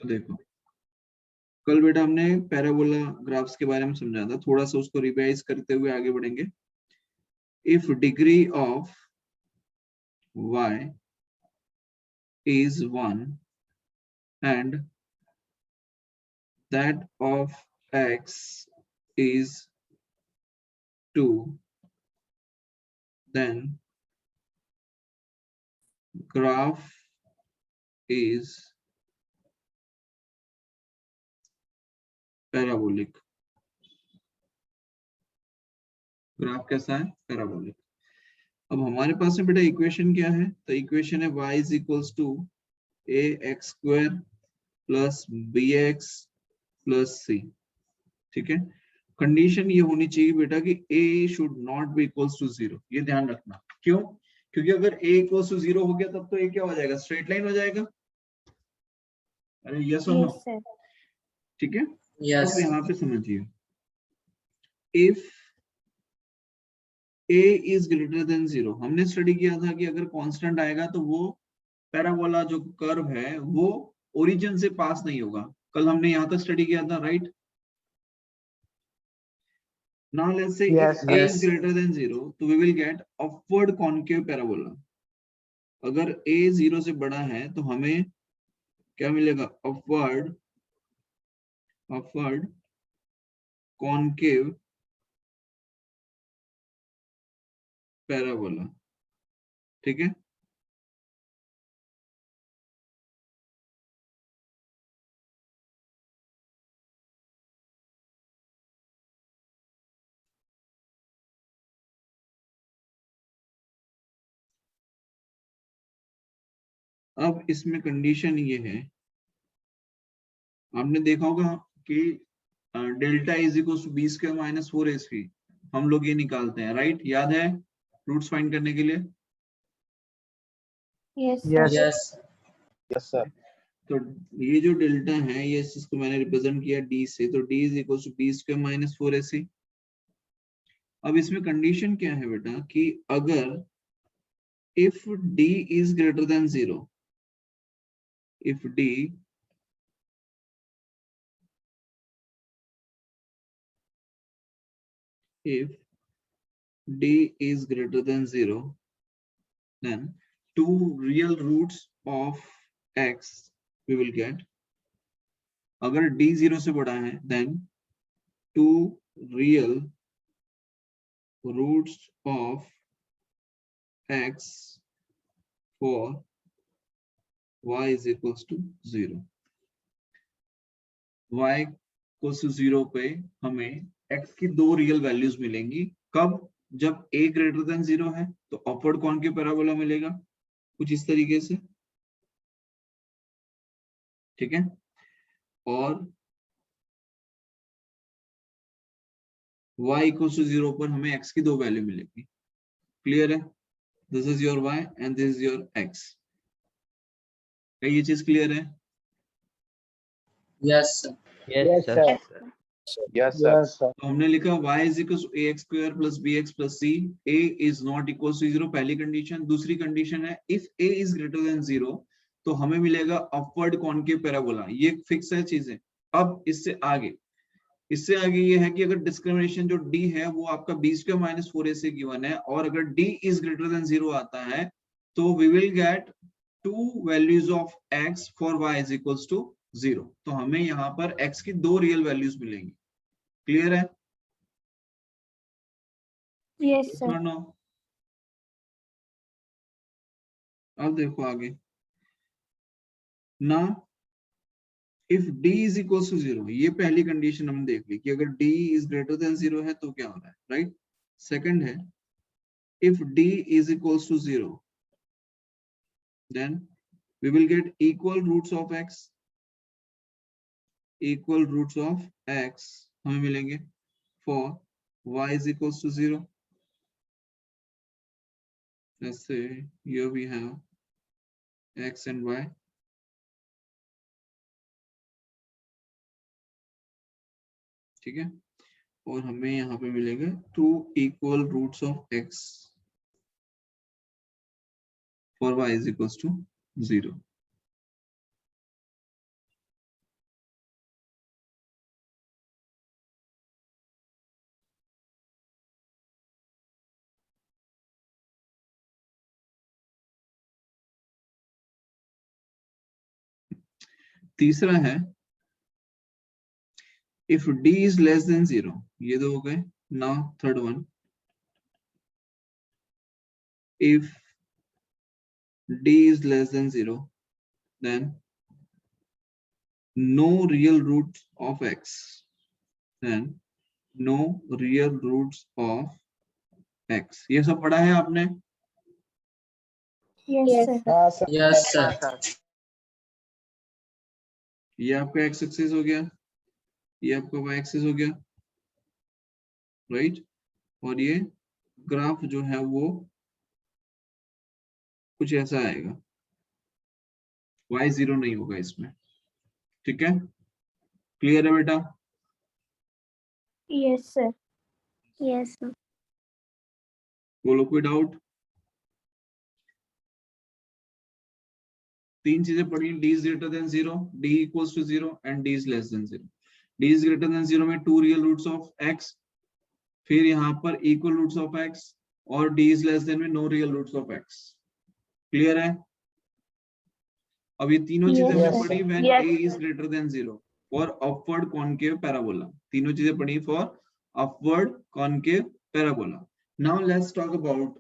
तो देखो कल बेटा हमने पैराबोला ग्राफ्स के बारे में समझा था, थोड़ा सा उसको रिवाइज करते हुए आगे बढ़ेंगे। If degree of y is 1 and that of x is 2, then graph is parabolic. Graph कैसा है? पैराबोलिक। अब हमारे पास में बेटा इक्वेशन क्या है? तो इक्वेशन है y is equals to ax square plus bx plus c। ठीक है, कंडीशन ये होनी चाहिए बेटा कि a should not be equals to 0। ये ध्यान रखना। क्यों? क्योंकि अगर a इक्वल्स टू 0 हो गया तब तो a क्या हो जाएगा? स्ट्रेट लाइन हो जाएगा। अरे यस और नो? ठीक है, अब यहाँ पे समझिए, if a is greater then 0, हमने स्टडी किया था कि अगर कांस्टेंट आएगा तो वो पैराबोला जो कर्व है वो ओरिजिन से पास नहीं होगा। कल हमने यहाँ तक स्टडी किया था, right? Now let's say if a is greater than 0, तो we will get upward concave parabola। अगर a 0 से बड़ा है तो हमें क्या मिलेगा? Upward concave parabola. ठीक है, अब इसमें कंडीशन ये है, आपने देखा होगा कि delta is equal to b square minus 4ac, हम लोग ये निकालते हैं, राइट? याद है रूट्स फाइंड करने के लिए? Yes sir. तो ये जो डेल्टा है ये इसको मैंने रिप्रेजेंट किया d से, तो d is equal to b square minus 4ac। अब इसमें कंडीशन क्या है बेटा कि अगर if d is greater than 0, if d is greater than 0, then two real roots of x we will get। अगर d 0 से बड़ा है then two real roots of x for y is equals to 0। y equals to 0 पे हमें x की दो real values मिलेंगी। कब? जब a ग्रेटर देन 0 है तो अपवर्ड कॉन्केव पैराबोला मिलेगा, कुछ इस तरीके से। ठीक है, और y इक्वल्स टू 0 पर हमें x की दो वैल्यू मिलेगी। क्लियर है? This is your y and this is your x। क्या ये चीज क्लियर है? Yes sir. तो हमने लिखा y is equals to ax square plus bx plus c, a is not equals to 0, पहली कंडीशन। दूसरी कंडीशन है if a is greater than 0 तो हमें मिलेगा अपवर्ड कॉन्केव पैराबोला। ये फिक्स है चीजें। अब इससे आगे ये है कि अगर डिस्क्रिमिनेशन जो d है वो आपका b square minus 4ac given है, और अगर d is greater than 0 आता है तो we will get two values of x for y is equals to 0। तो हमें यहाँ पर x की दो रियल वैल्यूज मिलेंगी। क्लियर है? Yes sir. अब देखो आगे ना, if d is equal to 0, ये पहली कंडीशन हमने देख ली कि अगर d इज ग्रेटर देन 0 है तो क्या हो रहा है, राइट? सेकंड है if d is equals to 0, then we will get equal roots of x हमें मिलेंगे for y is equals to 0। let's say here we have x and y। ठीक है, और हमें यहाँ पे मिलेगा two equal roots of x for y is equals to 0। तीसरा है if d is less than 0, ये दो हो गए. Now third one, if d is less than 0, then no real roots of x, then no real roots of x. ये सब पढ़ा है आपने? Yes, sir. Yes, sir. ये आपका x एक्सिस हो गया, ये आपका y एक्सिस हो गया, राइट? और ये ग्राफ जो है वो कुछ ऐसा आएगा, y 0 नहीं होगा इसमें. ठीक है, क्लियर है बेटा? Yes, sir. Yes, sir. बोलो कोई डाउट? तीन चीजें पढ़ी, d is greater than 0, d equals to 0 and d is less than 0. d is greater than 0 में 2 real roots of x, फिर यहाँ पर equal roots of x, और d is less than में no real roots of x. Clear है? अब ये तीनों चीजें Yes, हमने sir. पढ़ी when Yes, a is greater than 0 for upward concave parabola. तीनों चीजें पढ़ी for upward concave parabola. Now let's talk about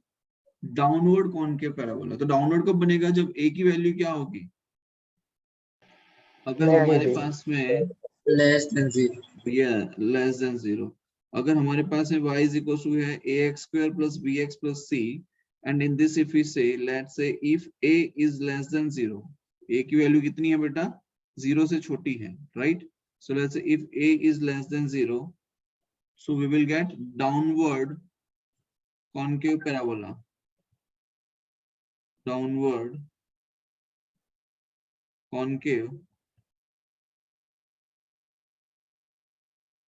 downward concave parabola. तो डाउनवर्ड कब बनेगा? जब a की वैल्यू क्या होगी? अगर हमारे पास में Less than 0. लेस देन 0, अगर हमारे पास में y is equal to है ax square plus bx plus c, and in this if we say, let's say if a is less than 0, a की वैल्यू कितनी है बेटा? 0 से छोटी है, right? So let's say if a is less than 0, so we will get downward concave parabola. Downward concave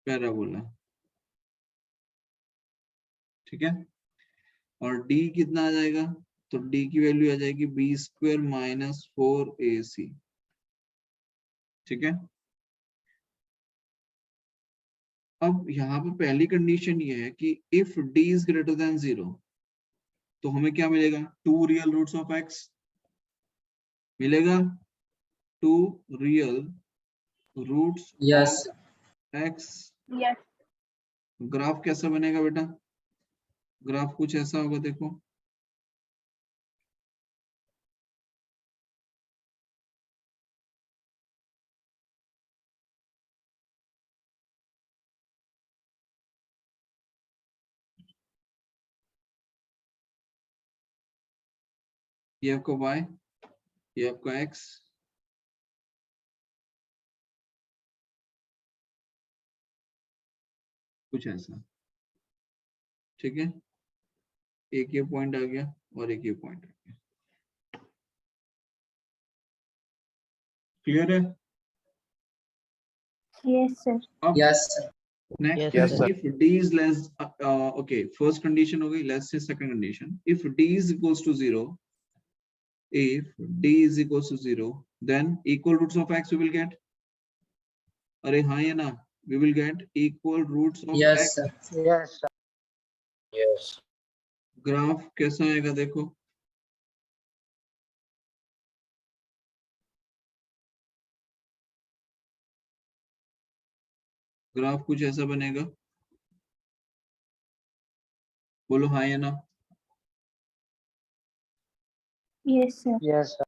parabola. ठीक है, और d कितना आ जाएगा? तो d की वैल्यू आ जाएगी b स्क्वायर माइनस 4ac. ठीक है, अब यहाँ पे पहली कंडीशन ये है कि if d is greater then 0, तो हमें क्या मिलेगा? 2 रियल रूट्स ऑफ x मिलेगा. 2 real roots Yes. Of x. yes, graph कैसा बनेगा बेटा? ग्राफ कुछ ऐसा होगा, देखो. ये आपका y, ये आपका x, कुछ ऐसा. ठीक है, एक ये पॉइंट आ गया और एक ये पॉइंट आ गया. क्लियर है? yes, sir. अब Yes, sir. next Yes, is sir. if d is less, okay, first condition हो गई. let's say second condition, if d is equals to 0, if d is equals to 0, then equal roots of x we will get. अरे हाँ या ना? we will get equal roots of Yes, x. sir. Yes, sir. Yes. Graph कैसा आएगा देखो. Graph कुछ ऐसा बनेगा. बोलो हाँ या ना? Yes, sir. Yes, sir.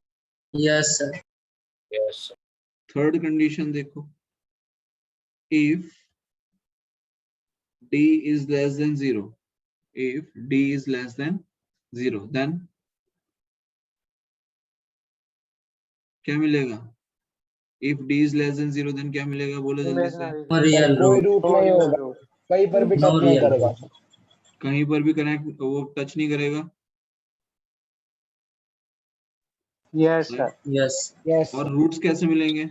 Yes, sir. Yes, sir. Third condition देखो, if d is less than 0, if d is less than 0, then क्या मिलेगा? if d is less than 0, then क्या मिलेगा? बोलो जल्दी से. Imaginary. No real कोई root. रूट No नहीं real होगा, root. कहीं पर भी No टच नहीं real करेगा. root. कहीं पर भी कनेक्ट वो टच नहीं करेगा. Yes, sir. Yes. यस और रूट्स कैसे मिलेंगे?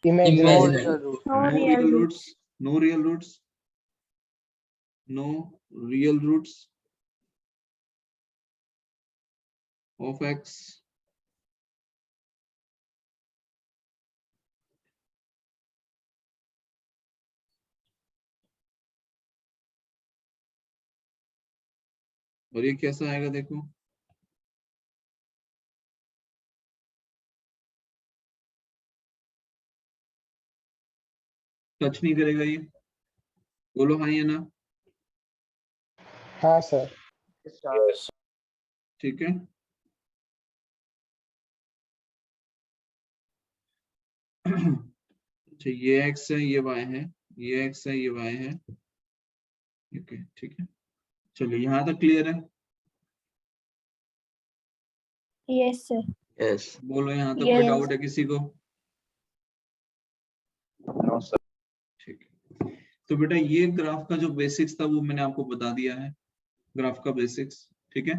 No imaginary. Imaginary. real root. No No real real roots. roots. No real roots. No real roots of x. और ये कैसा आएगा देखो. टच नहीं करेगा ये? बोलो हाँ या ना। हाँ सर। Yes. ठीक है, अच्छा ये x है, ये y है, ये x है, ये y है। ओके ठीक है, चलिए यहाँ तक क्लियर है? Yes sir. Yes. बोलो यहाँ तक कोई Yes. डाउट है किसी को? No, sir. ठीक है, तो बेटा ये ग्राफ का जो बेसिक्स था वो मैंने आपको बता दिया है, ग्राफ का बेसिक्स। ठीक है,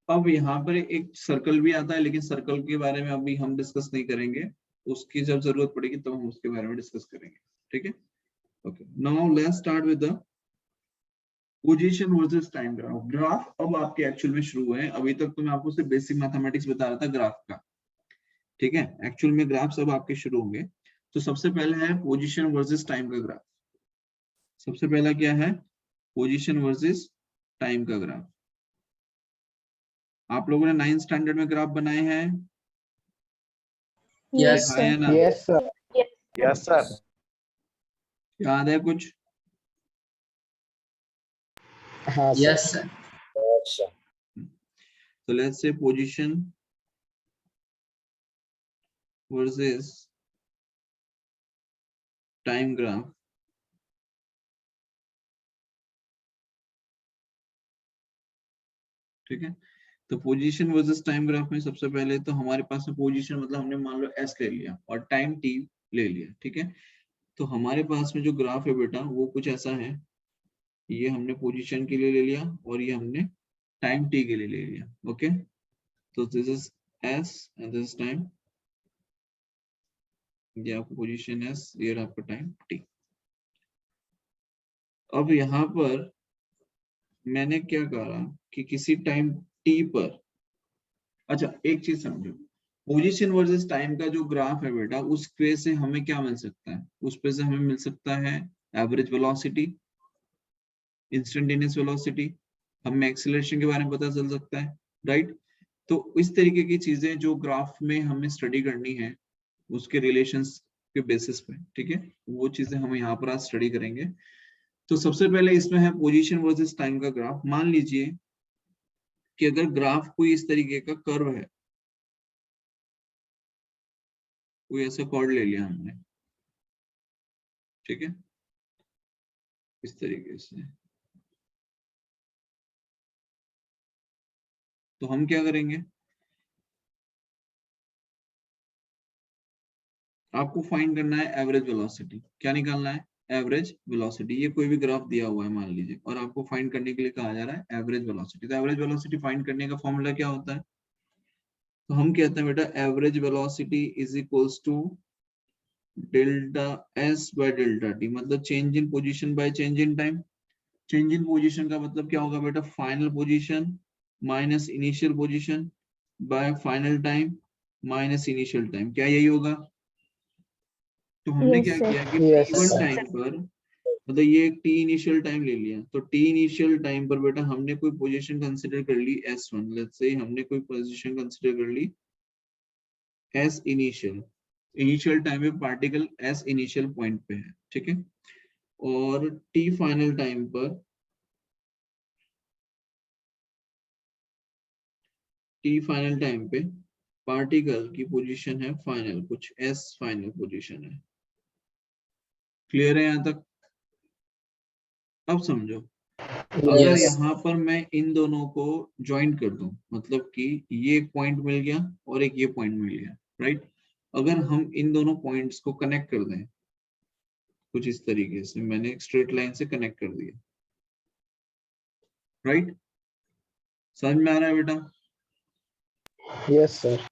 अब यहाँ पर एक सर्कल भी आता है, लेकिन सर्कल के बारे में अभी हम डिस्कस नहीं करेंगे, उसकी जब जरूरत पड़ेगी तब तो हम उसके बारे में डिस्कस करेंगे। ठीक है, okay, now let's start with the position versus time graph. Graph अब आपके एक्चुअल में शुरू हुए हैं, अभी तक तो मैं आपको सिर्फ बेसिक मैथमेटिक्स बता रहा था ग्राफ का। ठीक है, एक्चुअल में ग्राफ सब आपके शुरू होंगे। तो सबसे पहले है पोजीशन वर्सेस टाइम का ग्राफ। सबसे पहला क्या है? पोजीशन वर्सेस टाइम का ग्राफ। आप लोगों ने 9th स्टैंडर्ड में ग्राफ बनाए हैं? Yes, हाँ या sir. ना? Yes sir. Yes, sir. याद है कुछ? हाँ sir. Yes, sir. Yes, sir. तो लेट्स से पोजीशन वर्सेस टाइम ग्राफ। ठीक है, तो पोजीशन वर्सेस टाइम ग्राफ में सबसे पहले तो हमारे पास में पोजीशन मतलब हमने मान लो s ले लिया और टाइम t ले लिया। ठीक है, तो हमारे पास में जो ग्राफ है बेटा वो कुछ ऐसा है, ये हमने पोजीशन के लिए ले लिया और ये हमने टाइम t के लिए ले लिया। ओके, तो this is s and this is time, ये आपका पोजीशन s, ये आपका टाइम t। अब यहाँ पर मैंने क्या कहा कि किसी टाइम t पर, अच्छा एक चीज समझो, पोजीशन वर्सेस टाइम का जो ग्राफ है बेटा उस पे से हमें क्या मिल सकता है? उस पे से हमें मिल सकता है एवरेज वेलोसिटी, इंस्टेंटेनियस वेलोसिटी, हमें एक्सीलरेशन के बारे में पता चल सकता है, राइट? तो इस तरीके की चीजें जो ग्राफ में हमें स्टडी करनी है उसके रिलेशंस के बेसिस पे, ठीक है, वो चीजें हम यहाँ पर आज स्टडी करेंगे। तो सबसे पहले इसमें है पोजीशन वर्सेस टाइम का ग्राफ। मान लीजिए कि अगर ग्राफ कोई इस तरीके का कर्व है, कोई ऐसा कॉर्ड ले लिया हमने, ठीक है, इस तरीके से, तो हम क्या करेंगे? आपको फाइंड करना है एवरेज वेलोसिटी। क्या निकालना है? Average velocity. ये कोई भी ग्राफ दिया हुआ है मान लीजिए और आपको फाइंड करने के लिए कहा जा रहा है एवरेज वेलोसिटी। तो एवरेज वेलोसिटी फाइंड करने का फॉर्मूला क्या होता है? तो हम कहते हैं बेटा average velocity is equals to delta S by delta T, मतलब change in position by change in time. Change in position का मतलब क्या होगा बेटा? Final position minus initial position by final time minus initial time. क्या यही होगा? तो हमने यस क्या सर। किया कि यस t1 सर। टाइम पर, मतलब ये एक t इनिशियल टाइम ले लिया, तो t इनिशियल टाइम पर बेटा हमने कोई पोजीशन कंसीडर कर ली s1, लेट्स से हमने कोई पोजीशन कंसीडर कर ली s इनिशियल। इनिशियल टाइम पे पार्टिकल s इनिशियल पॉइंट पे है, ठीक है, और t फाइनल टाइम पर, t फाइनल टाइम पे पार्टिकल की पोजीशन है फाइनल, कुछ s फाइनल पोजीशन है। क्लियर है यहाँ तक? अब समझो, अगर Yes. यहाँ पर मैं इन दोनों को ज्वाइन कर दूं, मतलब कि ये एक पॉइंट मिल गया और एक ये पॉइंट मिल गया, राइट? अगर हम इन दोनों पॉइंट्स को कनेक्ट कर दें कुछ इस तरीके से, मैंने एक स्ट्रेट लाइन से कनेक्ट कर दिया, राइट? समझ में आ रहा है बेटा? Yes sir.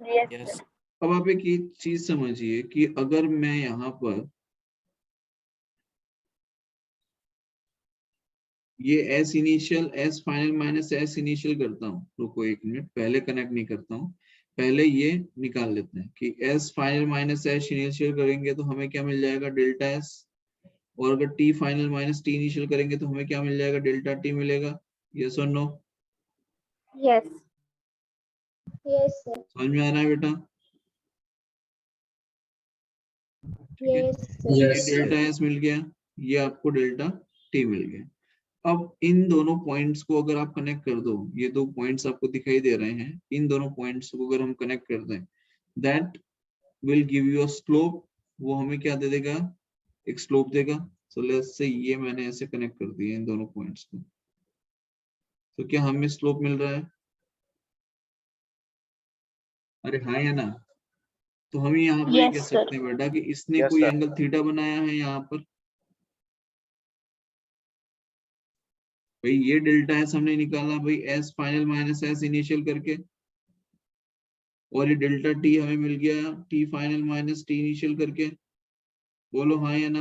Yes. अब आप एक ये चीज समझिए कि अगर मैं यहाँ पर ये S initial S final minus S initial करता हूँ, रुको एक मिनट, पहले कनेक्ट नहीं करता हूँ, पहले ये निकाल लेते हैं कि S final minus S initial करेंगे तो हमें क्या मिल जाएगा? Delta S. और अगर T final minus T initial करेंगे तो हमें क्या मिल जाएगा? डेल्टा टी मिलेगा। यस और नो? यस। Yes sir. समझ में आ रहा है बेटा? ठीक है, Yes, sir. ये Yes, sir. डेल्टा एस मिल गया, ये आपको डेल्टा टी मिल गया। अब इन दोनों पॉइंट्स को अगर आप कनेक्ट कर दो, ये दो पॉइंट्स आपको दिखाई दे रहे हैं, इन दोनों पॉइंट्स को अगर हम कनेक्ट कर दें, that will give you a slope. वो हमें क्या दे देगा, एक स्लोप देगा। सो लेट्स से ये मैंने ऐसे कनेक्ट कर दिया इन दोनों पॉइंट्स को, तो क्या हमें स्लोप मिल रहा है? अरे हाँ या ना? तो हम यहाँ पे कह Yes, sir. सकते हैं बेटा कि इसने Yes, कोई sir. एंगल थीटा बनाया है यहाँ पर। भाई ये डेल्टा एस हमने निकाला भाई, S final minus S initial करके, और ये डेल्टा टी हमें मिल गया T final minus T initial करके। बोलो हाँ या ना?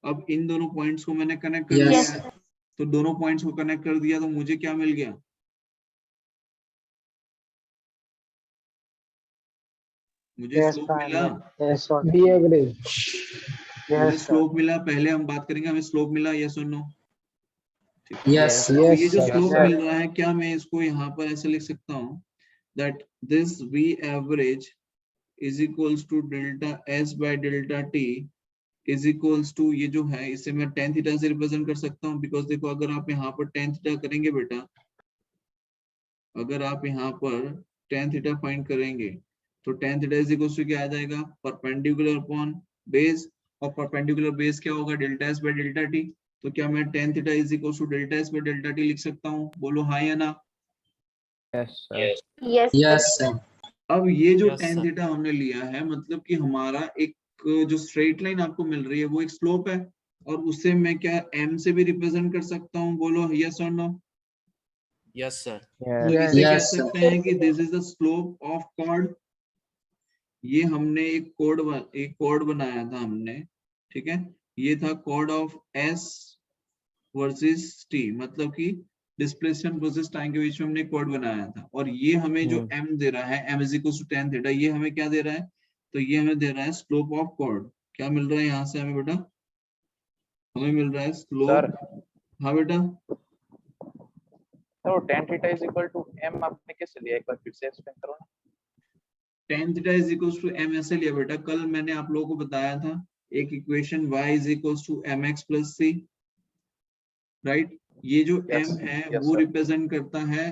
अब इन दोनों पॉइंट्स को मैंने कनेक्ट कर Yes. दिया Yes, है, sir. तो दोनों पॉइंट्स को कनेक्ट कर दिया तो मुझे क्या मिल गया? मुझे Yes, स्लोप मिला। final. Yes, sir. We agree. मुझे Yes, sir. स्लोप मिला। पहले हम बात करेंगे हमें स्लोप मिला, यस और नो? ठीक है, Yes, sir. तो Yes, ये जो sir. Slope Yes. मिल रहा है, क्या मैं इसको यहाँ पर ऐसे लिख सकता हूँ that this V average is equals to delta S by delta T is equals to, ये जो है इसे मैं tan थीटा से रिप्रेजेंट कर सकता हूँ, बिकॉज देखो अगर आप यहाँ पर tan थीटा करेंगे बेटा, अगर आप यहाँ पर tan थीटा फाइंड करेंगे तो tan theta is equals to क्या आ जाएगा, परपेंडिकुलर अपॉन बेस, और परपेंडिकुलर बेस क्या होगा, delta S by delta T. तो क्या मैं tan theta is equals to delta S by delta T लिख सकता हूँ? बोलो हाँ या ना? Yes, sir. Yes, sir. Yes, sir. अब ये जो Yes, tan sir. थीटा हमने लिया है, मतलब कि हमारा एक जो स्ट्रेट लाइन आपको मिल रही है वो एक स्लोप है, और उसे मैं क्या m से भी रिप्रेजेंट कर सकता हूँ? बोलो यस और नो? Yes, sir. तो Yes. इसे कह Yes, sir. सकते हैं कि this is the slope of chord. ये हमने एक कॉर्ड बनाया था हमने, ठीक है, ये था chord of s versus t, मतलब कि डिस्प्लेसमेंट वर्सेस टाइम के बीच में हमने कॉर्ड बनाया था, और ये हमें जो m दे रहा है, m is equal to tan theta, ये हमें क्या दे रहा है? तो ये हमें दे रहा है स्लोप ऑफ कॉर्ड। क्या मिल रहा है यहाँ से हमें बेटा? हमें मिल रहा है Sir. स्लोप। हाँ बेटा, तो tan theta is equal to m आपने कैसे लिया, एक बार फिर से एक्सप्लेन करो ना। tan theta is equal to m ऐसे लिया बेटा, कल मैंने आप लोगों को बताया था एक equation y is equal to mx plus c, right? ये जो Yes. m है Yes, वो sir. रिप्रेजेंट करता है,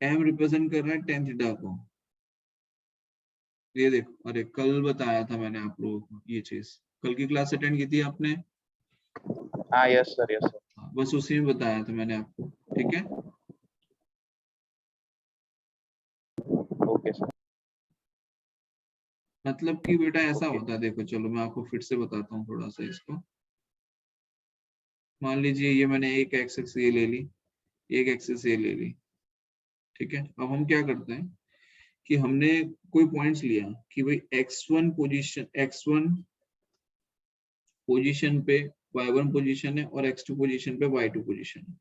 m रिप्रेजेंट कर रहा है tan थीटा को। ये देखो, अरे कल बताया था मैंने आप लोगों को ये चीज, कल की क्लास अटेंड की थी आपने? हाँ, yes sir, yes sir. हाँ, बस उसी में बताया था मैंने आपको, ठीक है। Okay sir. मतलब कि बेटा ऐसा Okay. होता है, देखो चलो मैं आपको फिर से बताता हूँ थोड़ा सा इसको। मान लीजिए ये मैंने एक एक्सिस ये ले ली, एक एक्सिस ये ले ली, ठीक है। अब हम क्या करते हैं कि हमने कोई पॉइंट्स लिया कि भाई x1 पोजीशन पे y1 पोजीशन है और x2 पोजीशन पे y2 पोजीशन है,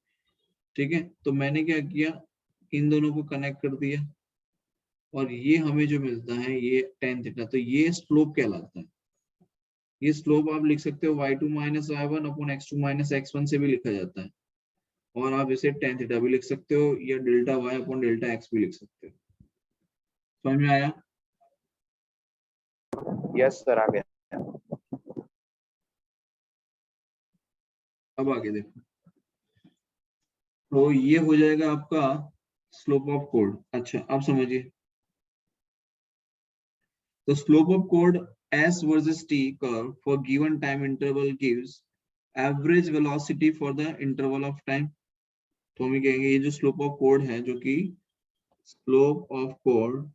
ठीक है। तो मैंने क्या किया, इन दोनों को कनेक्ट कर दिया, और ये हमें जो मिलता है ये tan थीटा, तो ये स्लोप कहलाता है। ये स्लोप आप लिख सकते हो y2 minus y1 upon x2 minus x1 से भी लिखा जाता है, और आप इसे tan थीटा भी लिख सकते हो, या delta y upon delta x भी लिख सकते हो। समझ में आया? Yes sir, आ गया। अब आगे देखो, तो ये हो जाएगा आपका स्लोप ऑफ कोड। अच्छा अब समझिए, the slope of chord s versus t curve for given time interval gives average velocity for the interval of time। तो हम कहेंगे ये जो स्लोप ऑफ कोड है, जो कि slope of code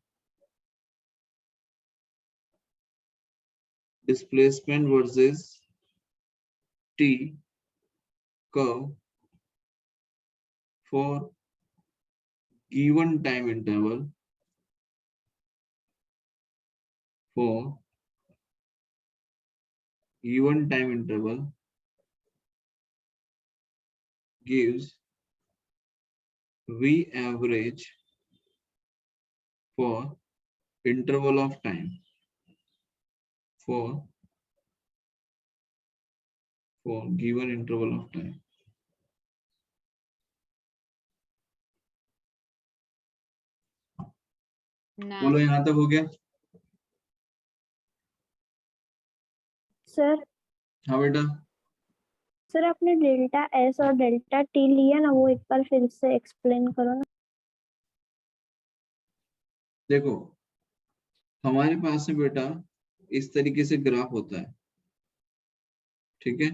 displacement versus t curve for given time interval for given time interval gives v average for interval of time for given interval of time। बोलो यहाँ तक हो गया? सर हाँ बेटा, सर आपने डेल्टा एस और delta T लिया ना, वो एक बार फिर से एक्सप्लेन करो ना। देखो हमारे पास में बेटा इस तरीके से ग्राफ होता है, ठीक है।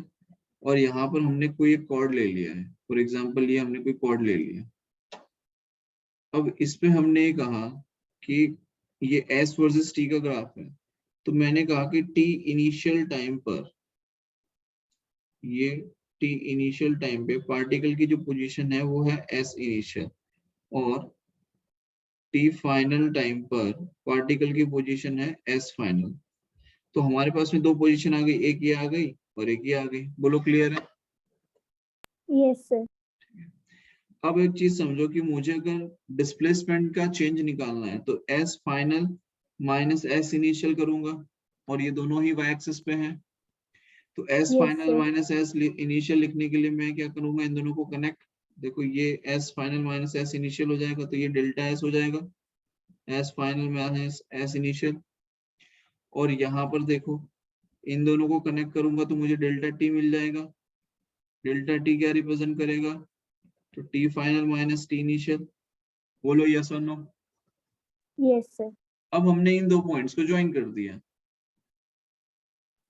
और यहाँ पर हमने कोई एक कॉर्ड ले लिया है, फॉर एग्जांपल ये हमने कोई कॉर्ड ले लिया। अब इस पे हमने ये कहा कि ये एस वर्सेस टी का ग्राफ है, तो मैंने कहा कि टी इनिशियल टाइम पर, ये टी इनिशियल टाइम पे पार्टिकल की जो पोजीशन है वो है एस इनिशियल, और टी फाइनल टाइम पर पार्टिकल की पोजीशन है एस फाइनल। तो हमारे पास में दो पोजीशन आ गई, एक ये आ गई और एक ये आ गई। बोलो क्लियर है? Yes sir. अब एक चीज समझो कि मुझे अगर डिस्प्लेसमेंट का चेंज निकालना है तो S final minus S initial करूंगा, और ये दोनों ही वाई एक्सिस पे हैं। तो S yes final sir. Minus S initial लिखने के लिए मैं क्या करूंगा, इन दोनों को कनेक्ट। देखो ये S final minus S initial हो जाएगा, तो ये डेल्टा एस हो जाएगा, S final minus S initial. और यहाँ पर देखो इन दोनों को कनेक्ट करूंगा तो मुझे डेल्टा टी मिल जाएगा। डेल्टा टी क्या रिप्रेजेंट करेगा, तो T final minus T initial. बोलो यस और नो। Yes sir. अब हमने इन दो पॉइंट्स को ज्वाइन कर दिया,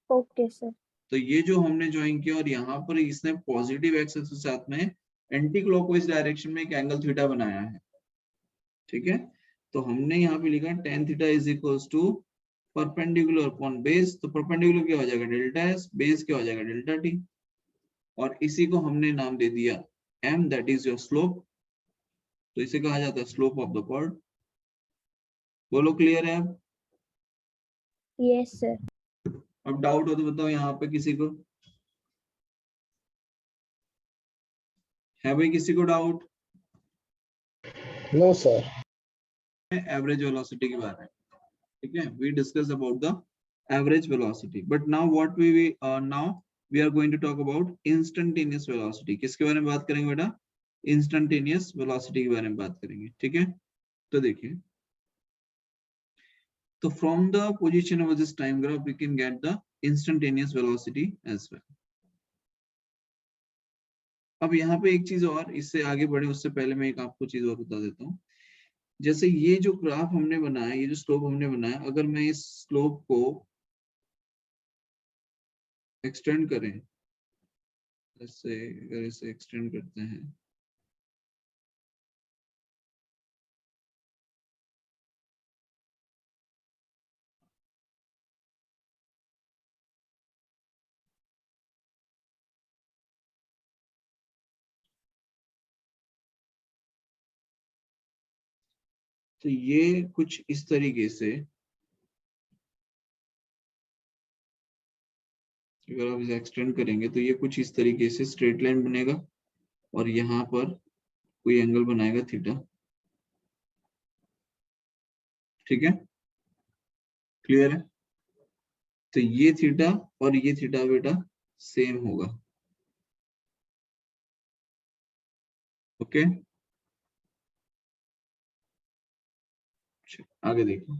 ओके सर। तो ये जो हमने ज्वाइन किया और यहाँ पर इसने पॉजिटिव एक्सिस के साथ में एंटी क्लॉकवाइज डायरेक्शन में एक एंगल थीटा बनाया है, ठीक है। तो हमने यहाँ पे लिखा tan theta is equals to perpendicular upon base. तो परपेंडिकुलर क्या हो जाएगा, डेल्टा एस, बेस क्या हो जाएगा, डेल्टा टी। और इसी को हमने नाम दे दिया m, that is your slope. तो इसे कहा जाता है स्लोप ऑफ द कर्व। बोलो क्लियर है? Yes sir. अब डाउट हो तो बताओ यहाँ पे किसी को, है भाई किसी को doubt? No sir. Average velocity के बारे में, ठीक है, we discuss about the average velocity, but now what now we are going to talk about instantaneous velocity। किसके बारे में बात करेंगे बेटा, instantaneous velocity के बारे में बात करेंगे, ठीक है। तो देखिए, तो from the position of this time graph we can get the instantaneous velocity as well। अब यहाँ पे एक चीज और, इससे आगे बढ़े उससे पहले मैं एक आपको चीज और बता देता हूँ। जैसे ये जो ग्राफ हमने बनाया, ये जो स्लोप हमने बनाया, अगर मैं इस स्लोप को एक्सटेंड करें, ऐसे अगर इसे एक्सटेंड करते हैं, तो ये कुछ इस तरीके से, अगर आप इसे एक्सटेंड करेंगे तो ये कुछ इस तरीके से स्ट्रेट लाइन बनेगा, और यहाँ पर कोई एंगल बनाएगा थीटा, ठीक है, क्लियर है? तो ये थीटा और ये थीटा बेटा सेम होगा, ओके। आगे देखो,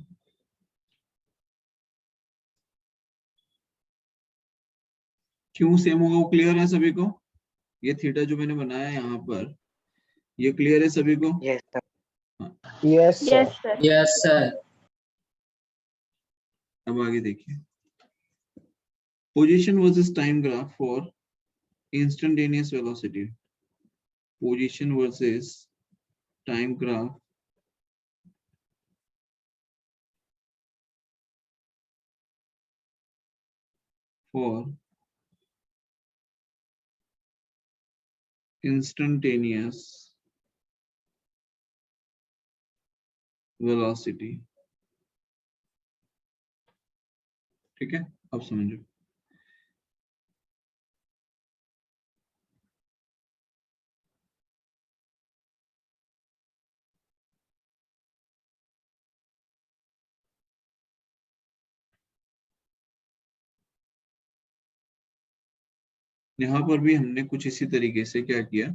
क्यों सेम होगा वो क्लियर है सभी को? ये थीटा जो मैंने बनाया है यहाँ पर, ये क्लियर है सभी को? Yes, sir. हाँ, यस सर। Yes, sir. अब आगे देखिए, position versus time graph for instantaneous velocity. Position versus time graph for instantaneous velocity, ठीक है। अब समझो, यहाँ पर भी हमने कुछ इसी तरीके से क्या किया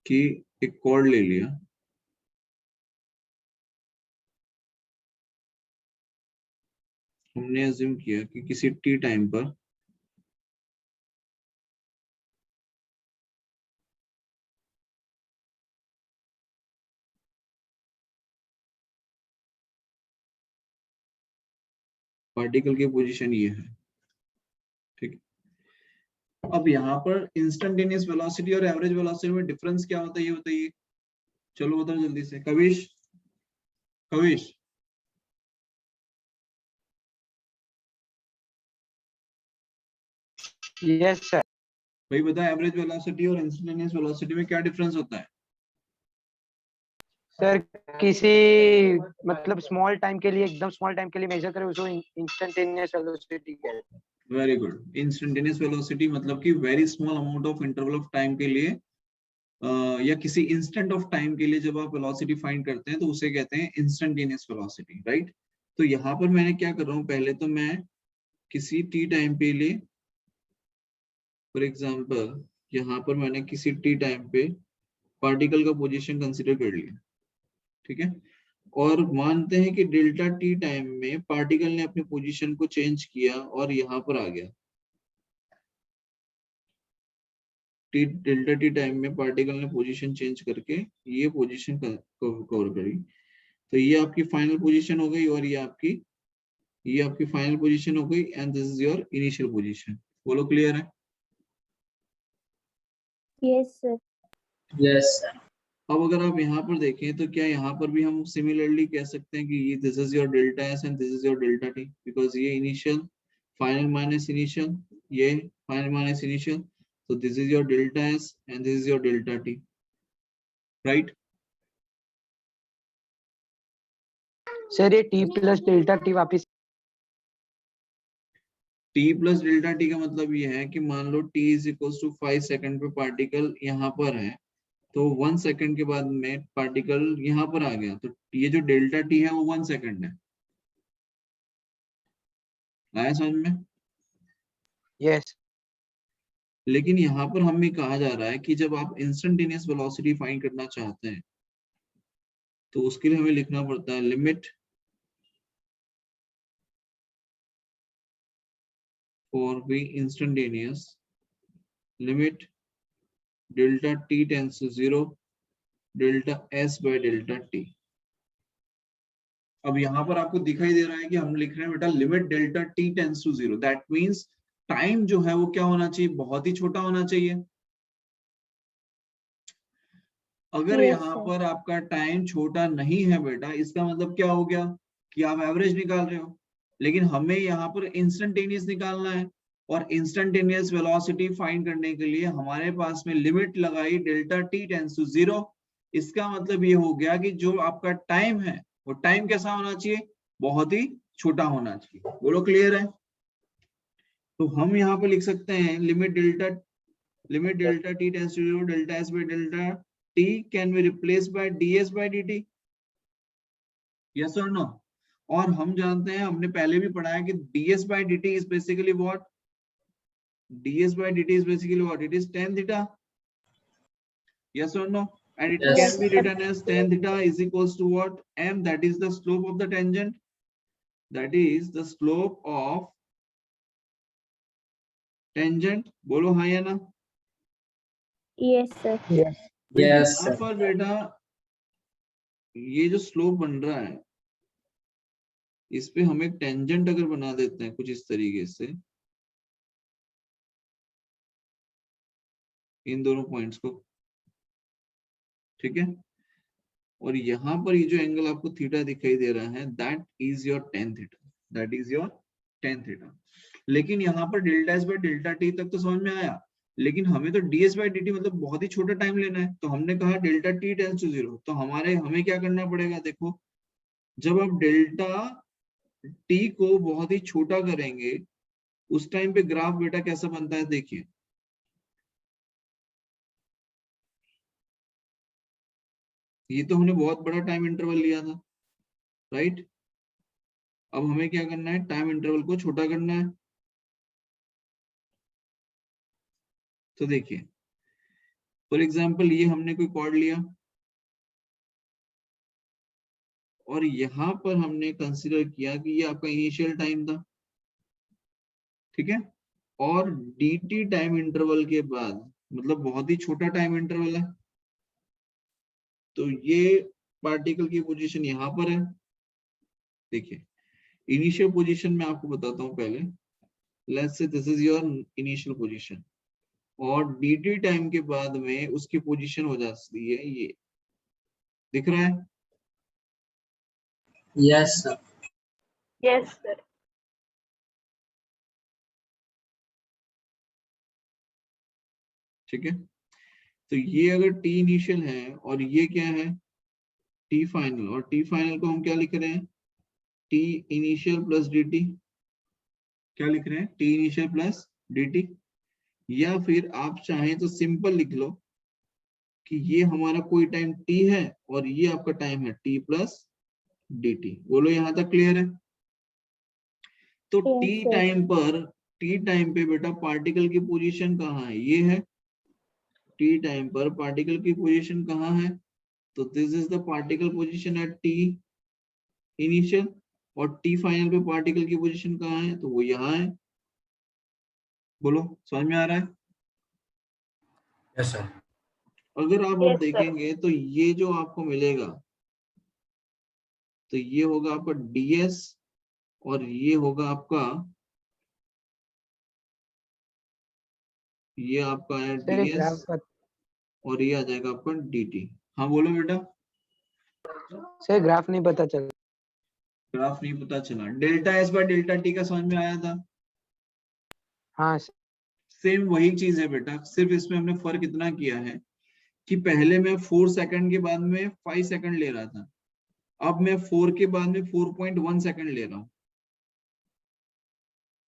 कि एक कॉर्ड ले लिया, हमने अज्यूम किया कि किसी टी टाइम पर पार्टिकल की पोजीशन ये है, ठीक। अब यहाँ पर इंस्टेंटेनियस वेलोसिटी और एवरेज वेलोसिटी में डिफरेंस क्या होता है ये बताइए, चलो बताओ जल्दी से। Kavish, Kavish, yes sir. भाई बता, एवरेज वेलोसिटी और इंस्टेंटेनियस वेलोसिटी में क्या डिफरेंस होता है? सर किसी मतलब स्मॉल टाइम के लिए, एकदम स्मॉल टाइम के लिए मेजर करें उसको इंस्टेंटेनियस वेलोसिटी कहते हैं। Very good. इंस्टेंटेनियस वेलोसिटी मतलब कि very small amount of interval of time के लिए या किसी इंस्टेंट ऑफ टाइम के लिए जब आप वेलोसिटी फाइंड करते हैं तो उसे कहते हैं इंस्टेंटेनियस वेलोसिटी, राइट। तो यहाँ पर मैंने क्या कर रहा हूँ, पहले तो मैं किसी टी टाइम पे लिए, फॉर एग्जांपल यहाँ पर मैंने किसी टी टाइम पे पार्टिकल का पोजीशन कंसीडर कर लिया, ठीक है। और मानते हैं कि डेल्टा टी टाइम में पार्टिकल ने अपनी पोजीशन को चेंज किया और यहाँ पर आ गया। डेल्टा टी टाइम में पार्टिकल ने पोजीशन चेंज करके ये पोजीशन कवर करी, तो ये आपकी फाइनल पोजीशन हो गई और ये आपकी फाइनल पोजीशन हो गई and this is your initial position. बोलो क्लियर है? Yes sir. Yes, sir. अब अगर आप यहाँ पर देखें तो क्या यहाँ पर भी हम सिमिलरली कह सकते हैं कि ये this is your delta S and this is your delta T, because ये इनिशियल फाइनल माइनस इनिशियल, ये final minus initial, so this is your delta s and this is your delta t, right? Sir ये T plus delta T वापिस t plus delta T का मतलब ये है कि मान लो t is equal to 5 second पे पार्टिकल यहाँ पर है, तो 1 सेकंड के बाद में पार्टिकल यहाँ पर आ गया, तो ये जो डेल्टा t है वो 1 सेकंड है। आया समझ में? यस। लेकिन यहाँ पर हमें कहा जा रहा है कि जब आप इंस्टेंटेनियस वेलोसिटी फाइंड करना चाहते हैं तो उसके लिए हमें लिखना पड़ता है limit for v instantaneous limit delta t tends to 0 delta s by delta t। अब यहाँ पर आपको दिखाई दे रहा है कि हम लिख रहे हैं बेटा limit delta t tends to 0, that means time जो है वो क्या होना चाहिए, बहुत ही छोटा होना चाहिए। अगर Yes, यहाँ sir. पर आपका टाइम छोटा नहीं है बेटा, इसका मतलब क्या हो गया कि आप एवरेज निकाल रहे हो, लेकिन हमें यहाँ पर इंस्टेंटेनियस निकालना है और इंस्टेंटेनियस वेलोसिटी फाइंड करने के लिए हमारे पास में लिमिट लगाई डेल्टा टी टेंस टू 0। इसका मतलब ये हो गया कि जो आपका टाइम है वो टाइम कैसा होना चाहिए, बहुत ही छोटा होना चाहिए। बोलो क्लियर है? तो हम यहाँ पे लिख सकते हैं limit delta T tends to 0 delta S by delta t can be replaced by ds by dt, yes or no? और हम जानते हैं, हमने पहले भी पढ़ा है कि ds by dt is basically what? ds by dt is basically what? It is tan theta, yes or no? And it Yes. can be written as tan theta is equals to what? M, that is the slope of the tangent, that is the slope of tangent। बोलो हाँ या ना? Yes, sir. तो Yes, यहाँ sir. पर बेटा ये जो स्लोप बन रहा है इस पे हम एक टेंजेंट अगर बना देते हैं कुछ इस तरीके से इन दोनों पॉइंट्स को, ठीक है, और यहाँ पर ये जो एंगल आपको थीटा दिखाई दे रहा है that is your tan theta, that is your tan theta. लेकिन यहाँ पर delta S by delta T तक तो समझ में आया, लेकिन हमें तो D S by D T मतलब बहुत ही छोटा टाइम लेना है, तो हमने कहा डेल्टा टी टेंस टू 0, तो हमें क्या करना पड़ेगा, देखो जब आप डेल्टा टी को बहुत ही छोटा करेंगे उस टाइम पे ग्राफ बेटा कैसा बनता है, देखिए ये तो हमने बहुत बड़ा टाइम इंटरवल लिया था, राइट। अब हमें क्या करना है, टाइम इंटरवल को छोटा करना है। तो देखिए फॉर एग्जांपल ये हमने कोई कॉर्ड लिया और यहाँ पर हमने कंसीडर किया कि ये आपका इनिशियल टाइम था, ठीक है, और dt टाइम इंटरवल के बाद, मतलब बहुत ही छोटा टाइम इंटरवल है, तो ये पार्टिकल की पोजीशन यहाँ पर है। देखिए इनिशियल पोजीशन में आपको बताता हूँ पहले, let's say this is your initial position, और dt टाइम के बाद में उसकी पोजीशन हो जाती है ये, दिख रहा है? Yes, sir. Yes sir. ठीक है, तो ये अगर t इनिशियल है और ये क्या है t फाइनल, और t फाइनल को हम क्या लिख रहे हैं, t इनिशियल प्लस dt, क्या लिख रहे हैं, t इनिशियल प्लस dt, या फिर आप चाहें तो सिंपल लिख लो कि ये हमारा कोई टाइम t है और ये आपका टाइम है t प्लस dt। बोलो यहाँ तक क्लियर है? तो t Yes, sir. टाइम पर, t टाइम पे बेटा पार्टिकल की पोजीशन कहाँ है, ये है t टाइम पर पार्टिकल की पोजीशन कहाँ है, तो this is the particle position at t initial, और t फाइनल पे पार्टिकल की पोजीशन कहाँ है, तो वो यहाँ है। बोलो समझ में आ रहा है? Yes, sir. अगर आप अब Yes, sir. देखेंगे तो ये जो आपको मिलेगा, तो ये होगा आपका ds, और ये होगा आपका, ये आपका है सर एक ds, ग्राफ, और ये आ जाएगा आपका dt। हाँ बोलो बेटा। सर ग्राफ नहीं पता चल। ग्राफ नहीं पता चला, delta S by delta T का समझ में आया था? हाँ सर। सेम वही चीज है बेटा, सिर्फ इसमें हमने फर्क इतना किया है कि पहले मैं 4 सेकंड के बाद में 5 सेकंड ले रहा था, अब मैं 4 के बाद में 4.1 सेकंड ले रहा हूँ,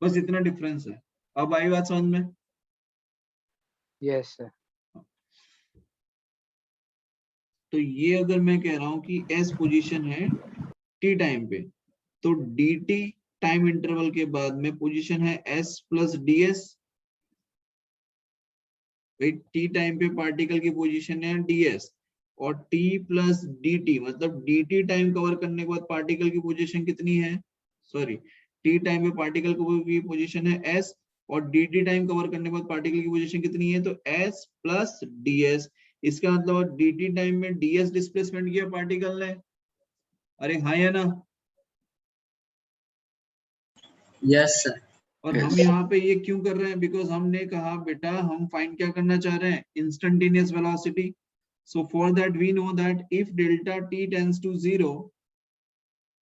बस इतना डिफरेंस है। अब आई बात समझ में? Yes sir. तो ये अगर मैं कह रहा हूँ कि एस पोजीशन है टी टाइम पे, तो डी टी टाइम इंटरवल के बाद में पोजीशन है S plus D S. T time पे पार्टिकल की पोजीशन है ds, और t प्लस dt, मतलब dt टाइम कवर करने के बाद पार्टिकल की पोजीशन कितनी है, सॉरी, t टाइम पे पार्टिकल की पोजीशन है s, और dt टाइम कवर करने के बाद पार्टिकल की पोजीशन कितनी है, तो s प्लस ds। इसका मतलब dt टाइम में ds डिस्प्लेसमेंट किया पार्टिकल ने, अरे हाँ या ना? Yes, sir. और हम यहाँ पे ये क्यों कर रहे हैं, बिकॉज हमने कहा बेटा हम फाइंड क्या करना चाह रहे हैं, instantaneous velocity. So for that we know that if delta t tends to 0,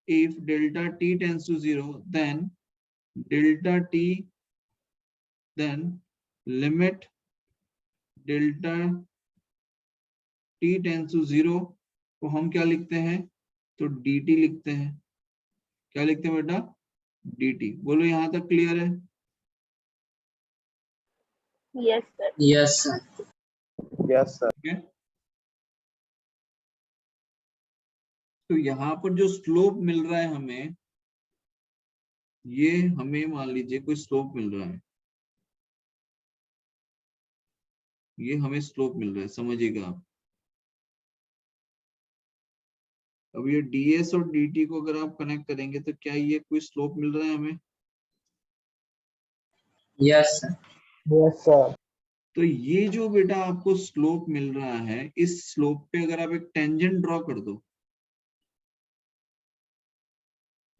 if delta t tends to 0, then delta t, then limit delta t tends to 0 को हम क्या लिखते हैं, तो dt लिखते हैं। क्या लिखते हैं बेटा, dt। बोलो यहाँ तक क्लियर है? Yes, sir. Yes, sir. Yes, sir. ठीक है, तो यहाँ पर जो स्लोप मिल रहा है हमें, ये हमें मान लीजिए कोई स्लोप मिल रहा है, ये हमें स्लोप मिल रहा है, समझिएगा आप। अब ये ds और dt को अगर आप कनेक्ट करेंगे तो क्या ये कोई स्लोप मिल रहा है हमें? Yes, sir. Yes, sir. तो ये जो बेटा आपको स्लोप मिल रहा है, इस स्लोप पे अगर आप एक टेंजेंट ड्रॉ कर दो,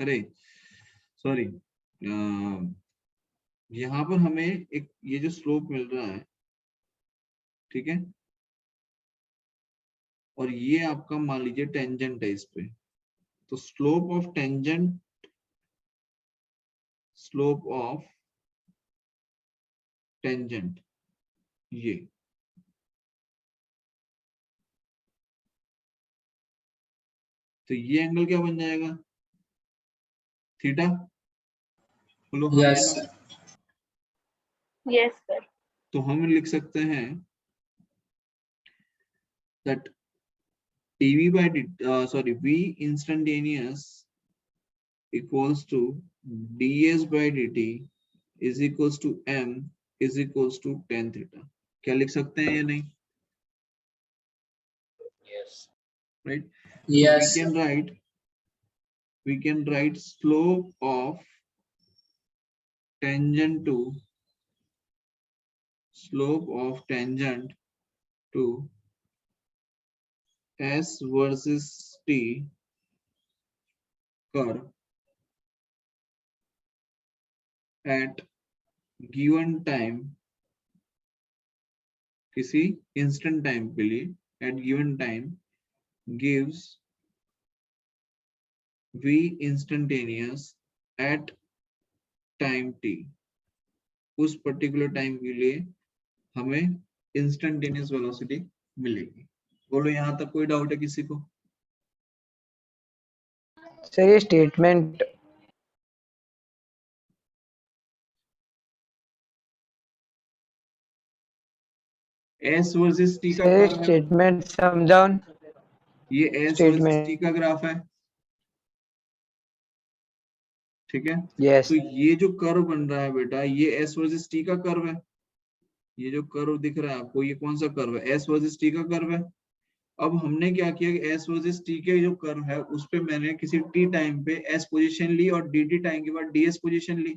अरे सॉरी, यहाँ पर हमें एक ये जो स्लोप मिल रहा है, ठीक है, और ये आपका मान लीजिए टेंजेंट है इस पे, तो slope of tangent, slope of tangent, ये तो ये एंगल क्या बन जाएगा, थीटा। बोलो हाँ या Yes, ना? sir. Yes, sir. तो हम लिख सकते हैं that dv by v instantaneous equals to ds by dt is equals to m is equals to tan theta। क्या लिख सकते हैं या नहीं, Yes. right? Yes, So sir. we can write slope of tangent to slope of tangent to S versus T curve at given time, किसी instant time के लिए at given time gives v instantaneous at time t. उस particular time के लिए हमें instantaneous velocity मिलेगी। बोलो यहाँ तक कोई डाउट है किसी को? सर ये स्टेटमेंट S वर्सेस T का सर कर्व है, स्टेटमेंट समझाओ। ये S वर्सेस स्टेटमेंट T का ग्राफ है, ठीक है। यस तो ये जो कर्व बन रहा है बेटा, ये S वर्सेस T का कर्व है। ये जो कर्व दिख रहा है आपको, ये कौन सा कर्व है? S वर्सेस T का कर्व है। अब हमने क्या किया कि S वर्सेस T के जो कर्व है उस पे मैंने किसी T टाइम पे S पोजीशन ली और dt टाइम के बाद ds पोजीशन ली,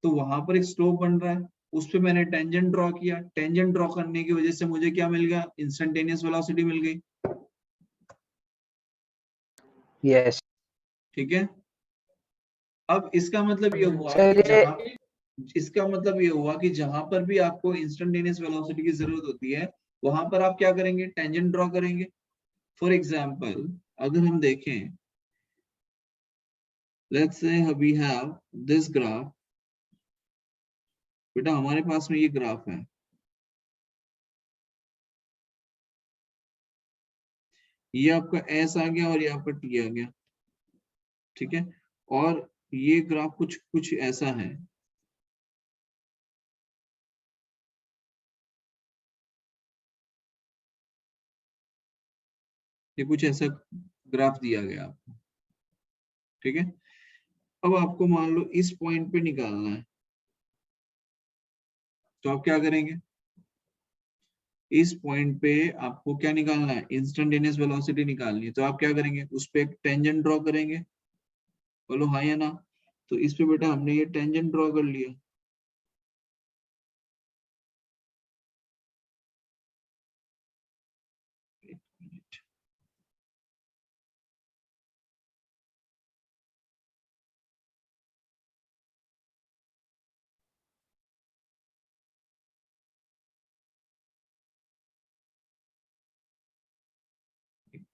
तो वहां पर एक स्लोप बन रहा है, उस पे मैंने टेंजेंट ड्रॉ किया। टेंजेंट ड्रॉ करने की वजह से मुझे क्या मिल गया? इंस्टेंटेनियस वेलोसिटी मिल गई, यस ठीक है। अब इसका मतलब ये हुआ सर कि जहां पर भी आपको इंस्टेंटेनियस वेलोसिटी की जरूरत होती है वहां पर आप क्या करेंगे? टेंजेंट ड्रॉ करेंगे। फॉर एग्जाम्पल अगर हम देखें, let's say we have this graph, बेटा हमारे पास में ये ग्राफ है, ये आपका S आ गया और ये आपका T आ गया, ठीक है। और ये ग्राफ कुछ कुछ ऐसा है, ये कुछ ऐसा ग्राफ दिया गया आपको, ठीक है। अब आपको मान लो इस पॉइंट पे निकालना है, तो आप क्या करेंगे? इस पॉइंट पे आपको क्या निकालना है? इंस्टेंटेनियस वेलोसिटी निकालनी है। तो आप क्या करेंगे? उस पे एक टेंजेंट ड्रॉ करेंगे। बोलो हाँ या ना? तो इस पे बेटा हमने ये टेंजेंट ड्रॉ कर लिया,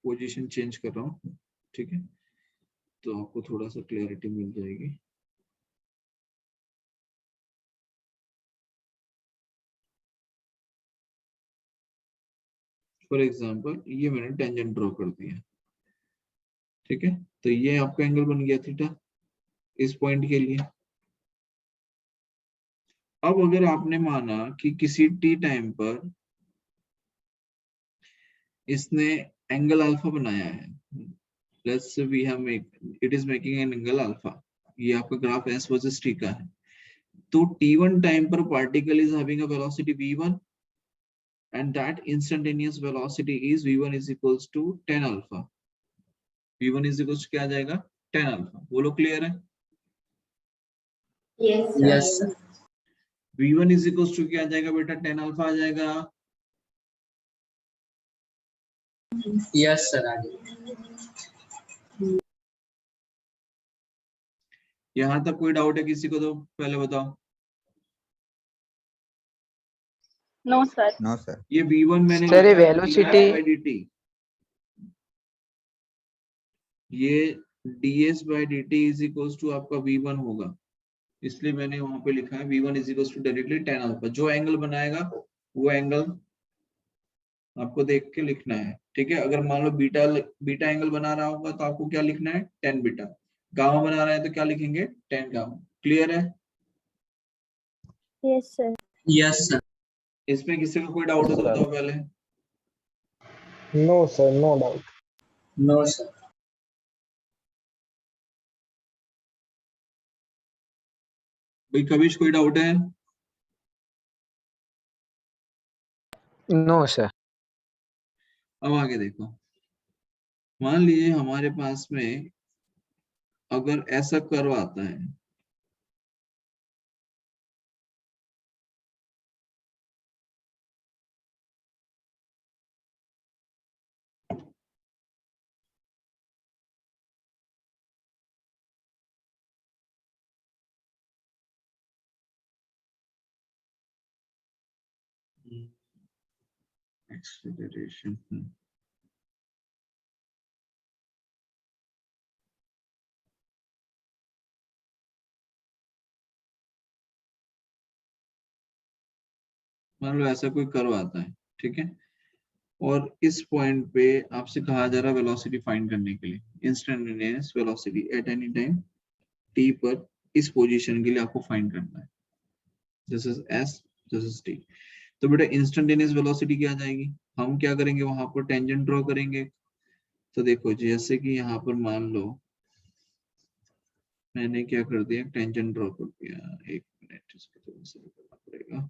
पोजीशन चेंज कर रहा हूँ, ठीक है, तो आपको थोड़ा सा क्लैरिटी मिल जाएगी। फॉर एग्जांपल ये मैंने टेंजेंट ड्रॉ कर दिया, ठीक है। तो ये आपका एंगल बन गया थीटा इस पॉइंट के लिए। अब अगर आपने माना कि किसी टी टाइम पर इसने एंगल अल्फा बनाया है, let's say we have make it is making an angle alpha, ये आपका ग्राफ S वर्सेस T का है। तो T1 टाइम पर particle is having a velocity v1 and that instantaneous velocity is v1 is equals to 10 alpha। v1 is equals to क्या आ जाएगा? 10 alpha। बोलो क्लियर है? Yes sir v1 is equals to क्या आ जाएगा बेटा? 10 alpha आ जाएगा। यस सर आगे यहाँ तक कोई डाउट है किसी को? तो पहले बताओ। No sir. No sir. ये v1 मैंने सर ये लिखा है वेलोसिटी ds by dt, ये ds by dt is equals to आपका v1 होगा, इसलिए मैंने वहां पे लिखा है v1 is equals to directly 10 alpha. जो एंगल बनाएगा वो एंगल आपको देख के लिखना है, ठीक है। अगर मान लो बीटा बीटा एंगल बना रहा होगा तो आपको क्या लिखना है? 10 बीटा। गामा बना रहा है तो क्या लिखेंगे? 10 गामा। क्लियर है? Yes sir. यस सर इसमें किसी को कोई डाउट हो तो बताओ पहले। No sir, no doubt. No sir भाई कविश कोई डाउट है? No sir. अब आगे देखो, मान लीजिए हमारे पास में अगर ऐसा कर्व आता है, एक्सेलरेशन, मान लो ऐसा कोई कर्व आता है, ठीक है, और इस पॉइंट पे आपसे कहा जा रहा है वेलोसिटी फाइंड करने के लिए, instantaneous velocity at any time t पर इस पोजीशन के लिए आपको फाइंड करना है। This is s, this is t। तो बेटा इंस्टेंटेनियस वेलोसिटी क्या आ जाएगी, हम क्या करेंगे वहां पर टेंजेंट ड्रॉ करेंगे। तो देखो जैसे कि यहाँ पर मान लो मैंने क्या कर दिया, टेंजेंट ड्रॉ कर दिया, एक मिनट इसको थोड़ा सा करना पड़ेगा।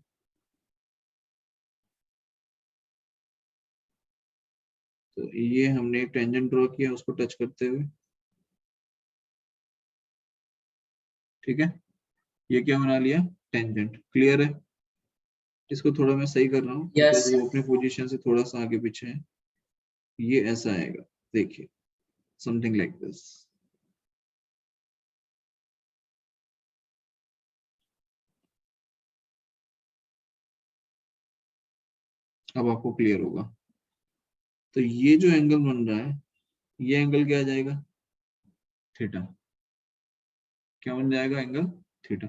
तो ये हमने एक टेंजेंट ड्रॉ किया उसको टच करते हुए, ठीक है, ये क्या बना लिया, टेंजेंट। क्लियर है? इसको थोड़ा मैं सही कर रहा हूँ Yes, because वो अपने पोजीशन से थोड़ा सा आगे पीछे है। ये ऐसा आएगा, देखिए समथिंग लाइक दिस। अब आपको क्लियर होगा। तो ये जो एंगल बन रहा है, ये एंगल क्या आ जाएगा, थीटा। क्या बन जाएगा, एंगल थीटा।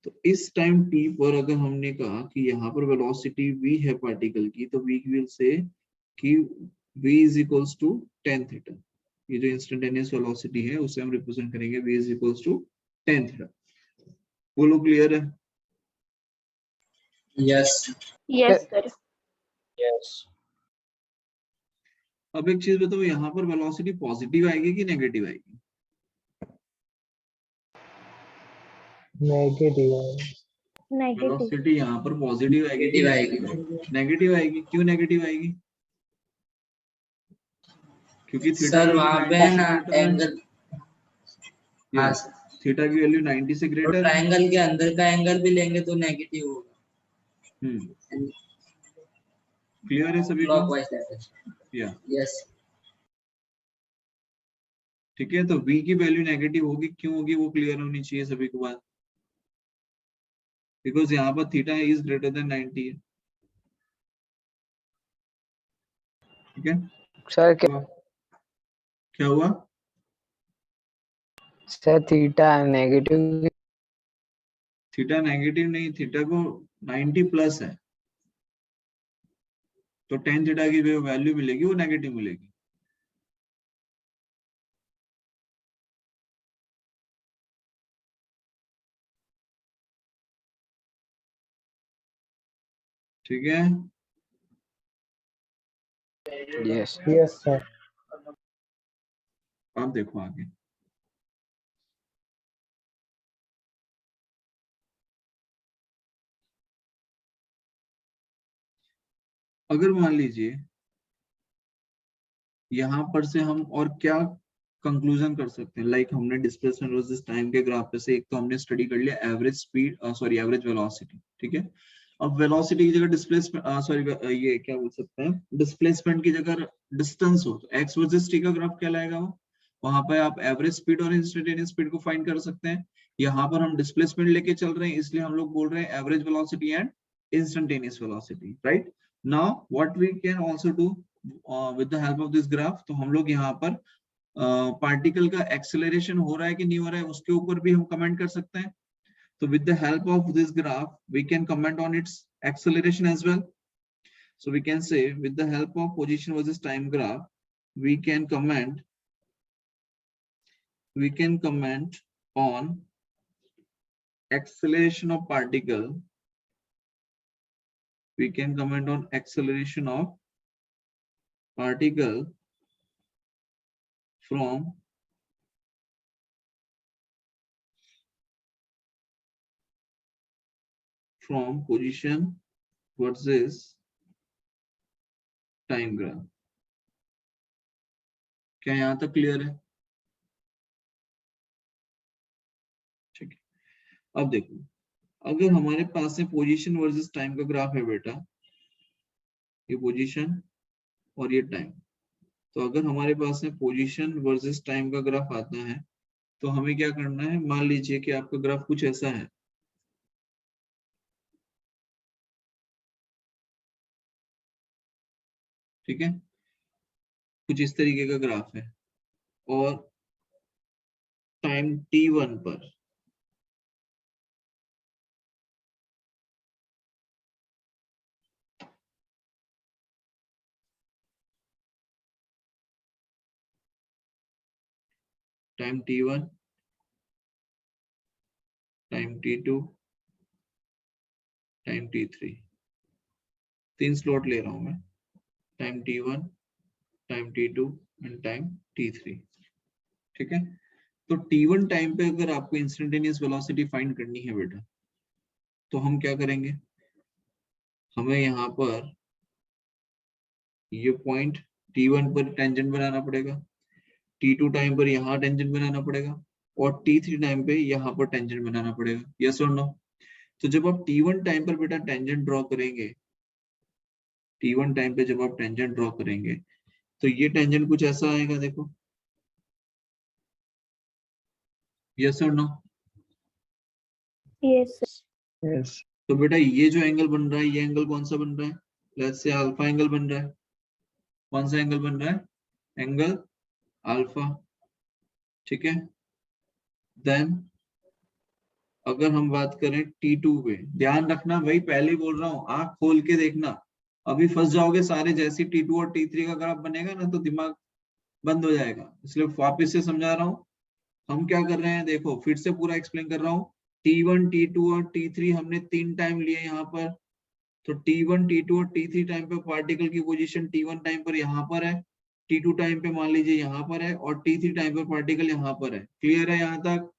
तो इस टाइम t पर अगर हमने कहा कि यहाँ पर वेलोसिटी v है पार्टिकल की, तो v विल से कि v is equals to tan theta. ये जो इंस्टेंटेनियस वेलोसिटी है उसे हम रिप्रेजेंट करेंगे v is equals to tan theta. बोलो क्लियर है? yes, Yes, sir. Yes. अब एक चीज बताओ, यहाँ पर वेलोसिटी पॉजिटिव आएगी कि नेगेटिव आएगी? Negative negative. वेलोसिटी यहाँ पर पॉजिटिव आएगी कि negative आएगी। नेगेटिव आएगी? क्यों नेगेटिव आएगी? क्योंकि थीटा सर की वहाँ पे है ना एंगल, हाँ सर, थीटा की वैल्यू 90 से तो ग्रेटर है। ट्रायंगल के अंदर का एंगल भी लेंगे तो नेगेटिव होगा। क्लियर है सभी को? Clockwise direction. या यस, ठीक है, तो v की वैल्यू नेगेटिव होगी, क्यों होगी वो क्लियर होनी चाहिए सभी को बात। बिकॉज यहाँ पर थीटा इज ग्रेटर देन 90 है, ठीक है। सर। क्या हुआ? Sir theta negative. Theta negative नहीं, थीटा को 90 प्लस है, तो tan थीटा की जो वैल्यू मिलेगी वो नेगेटिव मिलेगी। ठीक है, यस यस सर। आप देखो आगे। अगर मान लीजिए यहाँ पर से हम और क्या कंक्लूजन कर सकते हैं, लाइक हमने डिस्प्लेसमेंट वर्सेस टाइम के ग्राफ पे से एक तो हमने स्टडी कर लिया average speed, sorry average velocity, ठीक है। अब वेलोसिटी की जगह डिस्प्लेसमेंट, सॉरी ये क्या बोल सकते हैं, डिस्प्लेसमेंट की जगह डिस्टेंस हो तो एक्स वर्सेस टी का ग्राफ क्या लाएगा वो, वहां पे आप एवरेज स्पीड और इंस्टेंटेनियस स्पीड को फाइंड कर सकते हैं। यहाँ पर हम डिस्प्लेसमेंट लेके चल रहे हैं, इसलिए हम लोग बोल रहे हैं average velocity and instantaneous velocity, right. Now what we can also do with the help of this graph, तो हम लोग यहाँ पर पार्टिकल का एक्सेलरेशन हो रहा है कि नहीं हो रहा है उसके ऊपर भी हम कमेंट कर सकते हैं। तो with the help of this graph we can comment on its acceleration as well. So we can say with the help of position versus time graph we can comment on acceleration of particle, we can comment on acceleration of particle from position versus time graph। क्या यहाँ तक clear है? ठीक है, अब देखो अगर हमारे पास है पोजीशन वर्सेस टाइम का ग्राफ है बेटा, ये पोजीशन और ये टाइम, तो अगर हमारे पास है पोजीशन वर्सेस टाइम का ग्राफ आता है तो हमें क्या करना है, मान लीजिए कि आपका ग्राफ कुछ ऐसा है, ठीक है, कुछ इस तरीके का ग्राफ है। और टाइम t1 पर time t1, time t2, time t3, 3 slot ले रहा हूं मैं, time t1, time t2 and time t3। ठीक है, तो t1 टाइम पे अगर आपको इंस्टेंटेनियस वेलोसिटी फाइंड करनी है बेटा, तो हम क्या करेंगे, हमें यहाँ पर ये पॉइंट t1 पर टेंजेंट बनाना पड़ेगा, t2 टाइम पर यहाँ टेंजेंट बनाना पड़ेगा, और t3 टाइम पे यहाँ पर टेंजेंट बनाना पड़ेगा। यस और नो? तो जब आप t1 टाइम पर बेटा टेंजेंट ड्रॉ करेंगे, t1 टाइम पे जब आप टेंजेंट ड्रॉ करेंगे, तो ये टेंजेंट कुछ ऐसा आएगा, देखो। यस और नो? यस यस तो बेटा ये जो एंगल बन रहा है, ये एंगल कौन सा बन रहा है? लेट्स से अल्फा एंगल बन रहा है। कौन सा एंगल बन रहा है? Angle alpha. ठीक है, देन अगर हम बात करें T2 पे, ध्यान रखना भाई, पहले ही बोल रहा हूँ, आंख खोल के देखना, अभी फंस जाओगे सारे। जैसे T2 और T3 का ग्राफ बनेगा ना, तो दिमाग बंद हो जाएगा, इसलिए वापस से समझा रहा हूँ। हम क्या कर रहे हैं, देखो फिर से पूरा एक्सप्लेन कर रहा हूँ। T1, T2 और T3 हमने 3 टाइम लिए यहाँ पर, तो T1, T2 और T3 टाइम पे पार्टिकल की पोजीशन T1 टाइम पर यहाँ पर है, T2 टाइम पे मान लीजिए यहाँ पर है, और T3 टाइम पर पार्टिकल यहाँ पर है। क्लियर है यहाँ तक?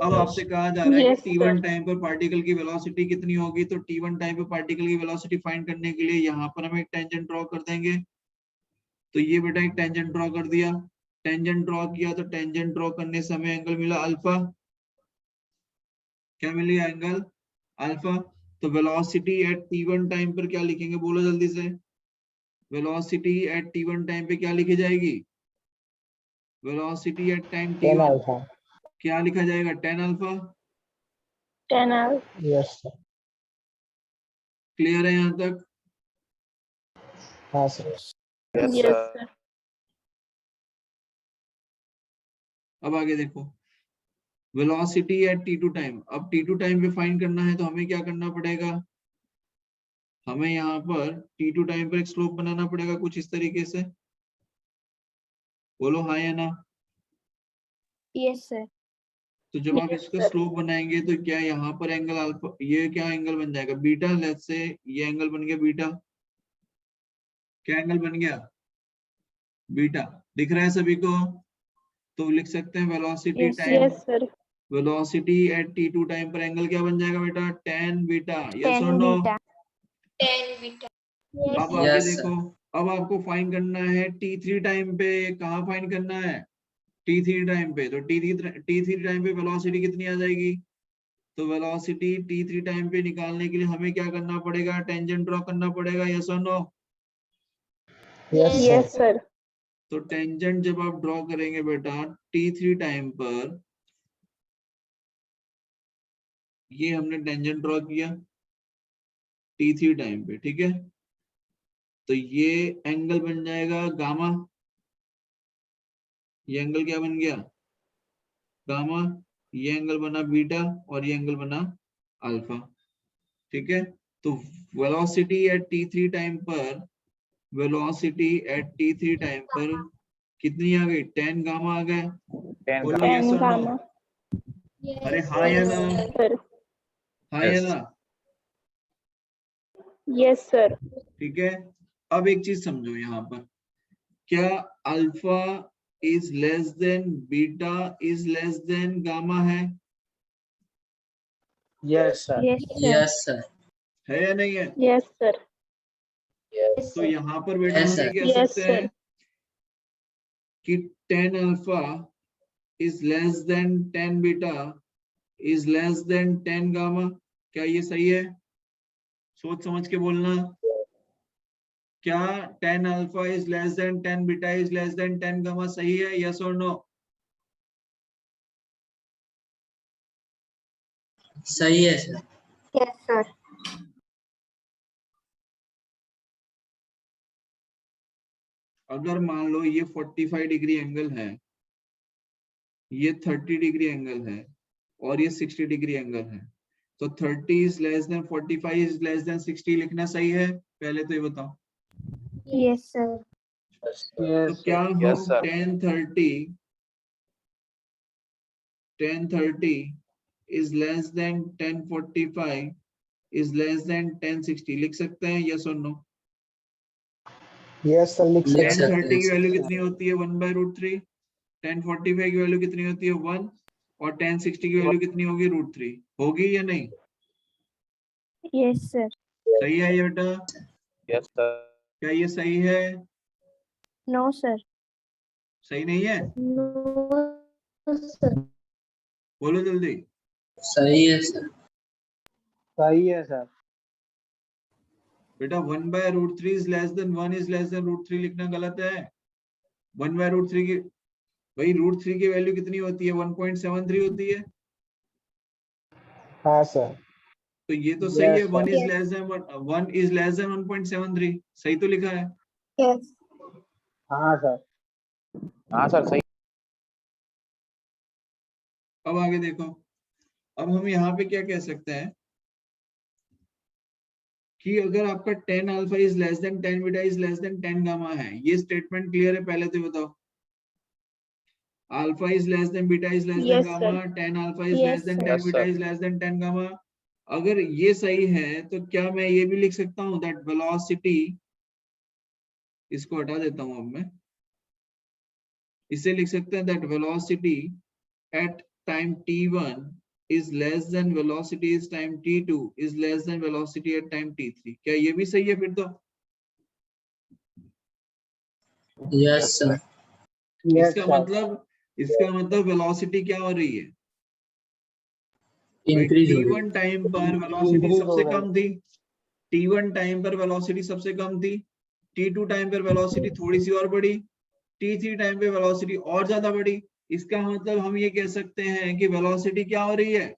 अब आपसे कहा जा रहा है कि Yes, sir. T1 टाइम पर पार्टिकल की वेलोसिटी कितनी होगी, तो T1 टाइम पर पार्टिकल की वेलोसिटी फाइंड करने के लिए यहाँ पर हम एक टेंजेंट ड्रॉ कर देंगे। तो ये बेटा एक टेंजेंट ड्रॉ कर दिया, टेंजेंट ड्रॉ किया, तो टेंजेंट ड्रॉ करने से हमें एंगल मिला अल्फा। क्या मिली? Angle alpha. तो वेलोसिटी एट T1 टाइम पर क्या लिखेंगे, बोलो जल्दी से। वेलोसिटी एट T1 टाइम पे क्या लिखी जाएगी? Velocity at time 10 T1 alpha. क्या लिखा जाएगा? 10 alpha. 10 hours. Yes sir. Clear है यहाँ तक? हाँ sir. Yes, Yes, sir. sir. अब आगे देखो, वेलोसिटी एट T2 टाइम। अब T2 टाइम पे फाइंड करना है, तो हमें क्या करना पड़ेगा, हमें यहाँ पर T2 टाइम पर एक स्लोप बनाना पड़ेगा कुछ इस तरीके से। बोलो हाँ या ना? Yes sir. तो जब आप Yes, इसका sir. स्लोप बनाएंगे, तो क्या यहाँ पर एंगल अल्फा, ये क्या एंगल बन जाएगा? बीटा। लेट्स से ये एंगल बन गया बीटा। क्या एंगल बन गया? बीटा। दिख रहा है सभी को? तो लिख सकते हैं velocity Yes, time, Yes, sir. Velocity at T2 time पर एंगल क्या बन जाएगा बेटा? tan beta. यस और 10 नो? बीटा। अब आगे Yes, sir. देखो, अब आपको फाइंड करना है T3 टाइम पे। कहाँ फाइंड करना है? T3 टाइम पे। तो T3 टाइम पे वेलोसिटी कितनी आ जाएगी? तो वेलोसिटी T3 टाइम पे निकालने के लिए हमें क्या करना पड़ेगा? टेंजेंट ड्रॉ करना पड़ेगा। यस और no? Yes Yes, sir. sir. तो टेंजेंट जब आप ड्रॉ करेंगे बेटा T3 टाइम पर, ये हमने टेंजेंट ड्रॉ किया T3 टाइम पे, ठीक है, तो ये एंगल बन जाएगा गामा। ये एंगल क्या बन गया? गामा। ये एंगल बना बीटा, और ये एंगल बना अल्फा। ठीक है, तो वेलोसिटी एट T3 टाइम पर, वेलोसिटी एट T3 टाइम पर कितनी आ गई? 10 गामा आ गए। 10 बोलो gamma. यस 10 और नो? gamma. अरे हाँ या ना? Sir. हाँ या Yes. ना? Yes, sir. ठीक है, अब एक चीज समझो यहाँ पर, क्या alpha is less than beta is less than gamma yes sir. Yes sir. Yes, sir. है या नहीं है? Yes, sir. तो यहाँ पर बेटा Yes, हम ये sir. कह Yes, सकते sir. हैं कि 10 alpha is less than 10 beta is less than 10 gamma. क्या ये सही है? सोच समझ के बोलना। क्या 10 alpha is less than 10 beta is less than 10 gamma सही है? यस और नो? सही है सर। Yes sir. अगर मान लो ये 45 डिग्री एंगल है, ये 30 डिग्री एंगल है और ये 60 डिग्री एंगल है, तो 30 is less than 45 is less than 60 लिखना सही है? पहले तो ये बताओ। Yes, sir. तो Yes, क्या sir. हो, Yes, sir. 1030 is less than 1045 is less than 1060 लिख सकते हैं? यस और नो? Yes, sir. लिख लिख सकते हैं। 1030 की हैं। वैल्यू कितनी होती है? 1/√3। 1045 की वैल्यू कितनी होती है? 1। और 1060 की वैल्यू कितनी होगी? √3। होगी या नहीं? Yes, sir. सही है ये बेटा? Yes, sir. क्या ये सही है? No, sir. सही नहीं है? No, sir. बोलो जल्दी। सही है सर। सही है सर। बेटा 1/√3 is less than 1 is less than √3 लिखना गलत है। 1/√3 की भाई √3 की वैल्यू कितनी होती है? 1.73 होती है। हाँ सर। तो ये तो सही है। Yes, 1 is Yes. less than 1 is less than 1.73। सही तो लिखा है। Yes. हाँ सर। हाँ सर सही। अब आगे देखो, अब हम यहाँ पे क्या कह सकते हैं कि अगर आपका 10 alpha is less than 10 beta is less than 10 gamma है, ये स्टेटमेंट क्लियर है? पहले तो बताओ। Alpha is less than beta is less than Yes, gamma, sir. 10 alpha is Yes, less than sir. 10 Yes, beta sir. Is less than 10 gamma. अगर ये सही है तो क्या मैं ये भी लिख सकता हूँ दैट वेलोसिटी, इसको हटा देता हूँ अब मैं, इसे लिख सकते हैं that velocity at time t1 is less than velocity is time t2 is less than velocity at time t3। क्या ये भी सही है फिर तो? Yes sir. Yes, इसका मतलब वेलोसिटी क्या हो रही है? इंक्रीज हो रही है। t1 टाइम पर वेलोसिटी Increase सबसे हो रहा है। कम थी, t1 टाइम पर वेलोसिटी सबसे कम थी, t2 टाइम पर वेलोसिटी थोड़ी सी और बढ़ी, t3 टाइम पे वेलोसिटी और ज्यादा बढ़ी। इसका मतलब हम ये कह सकते हैं कि वेलोसिटी क्या हो रही है?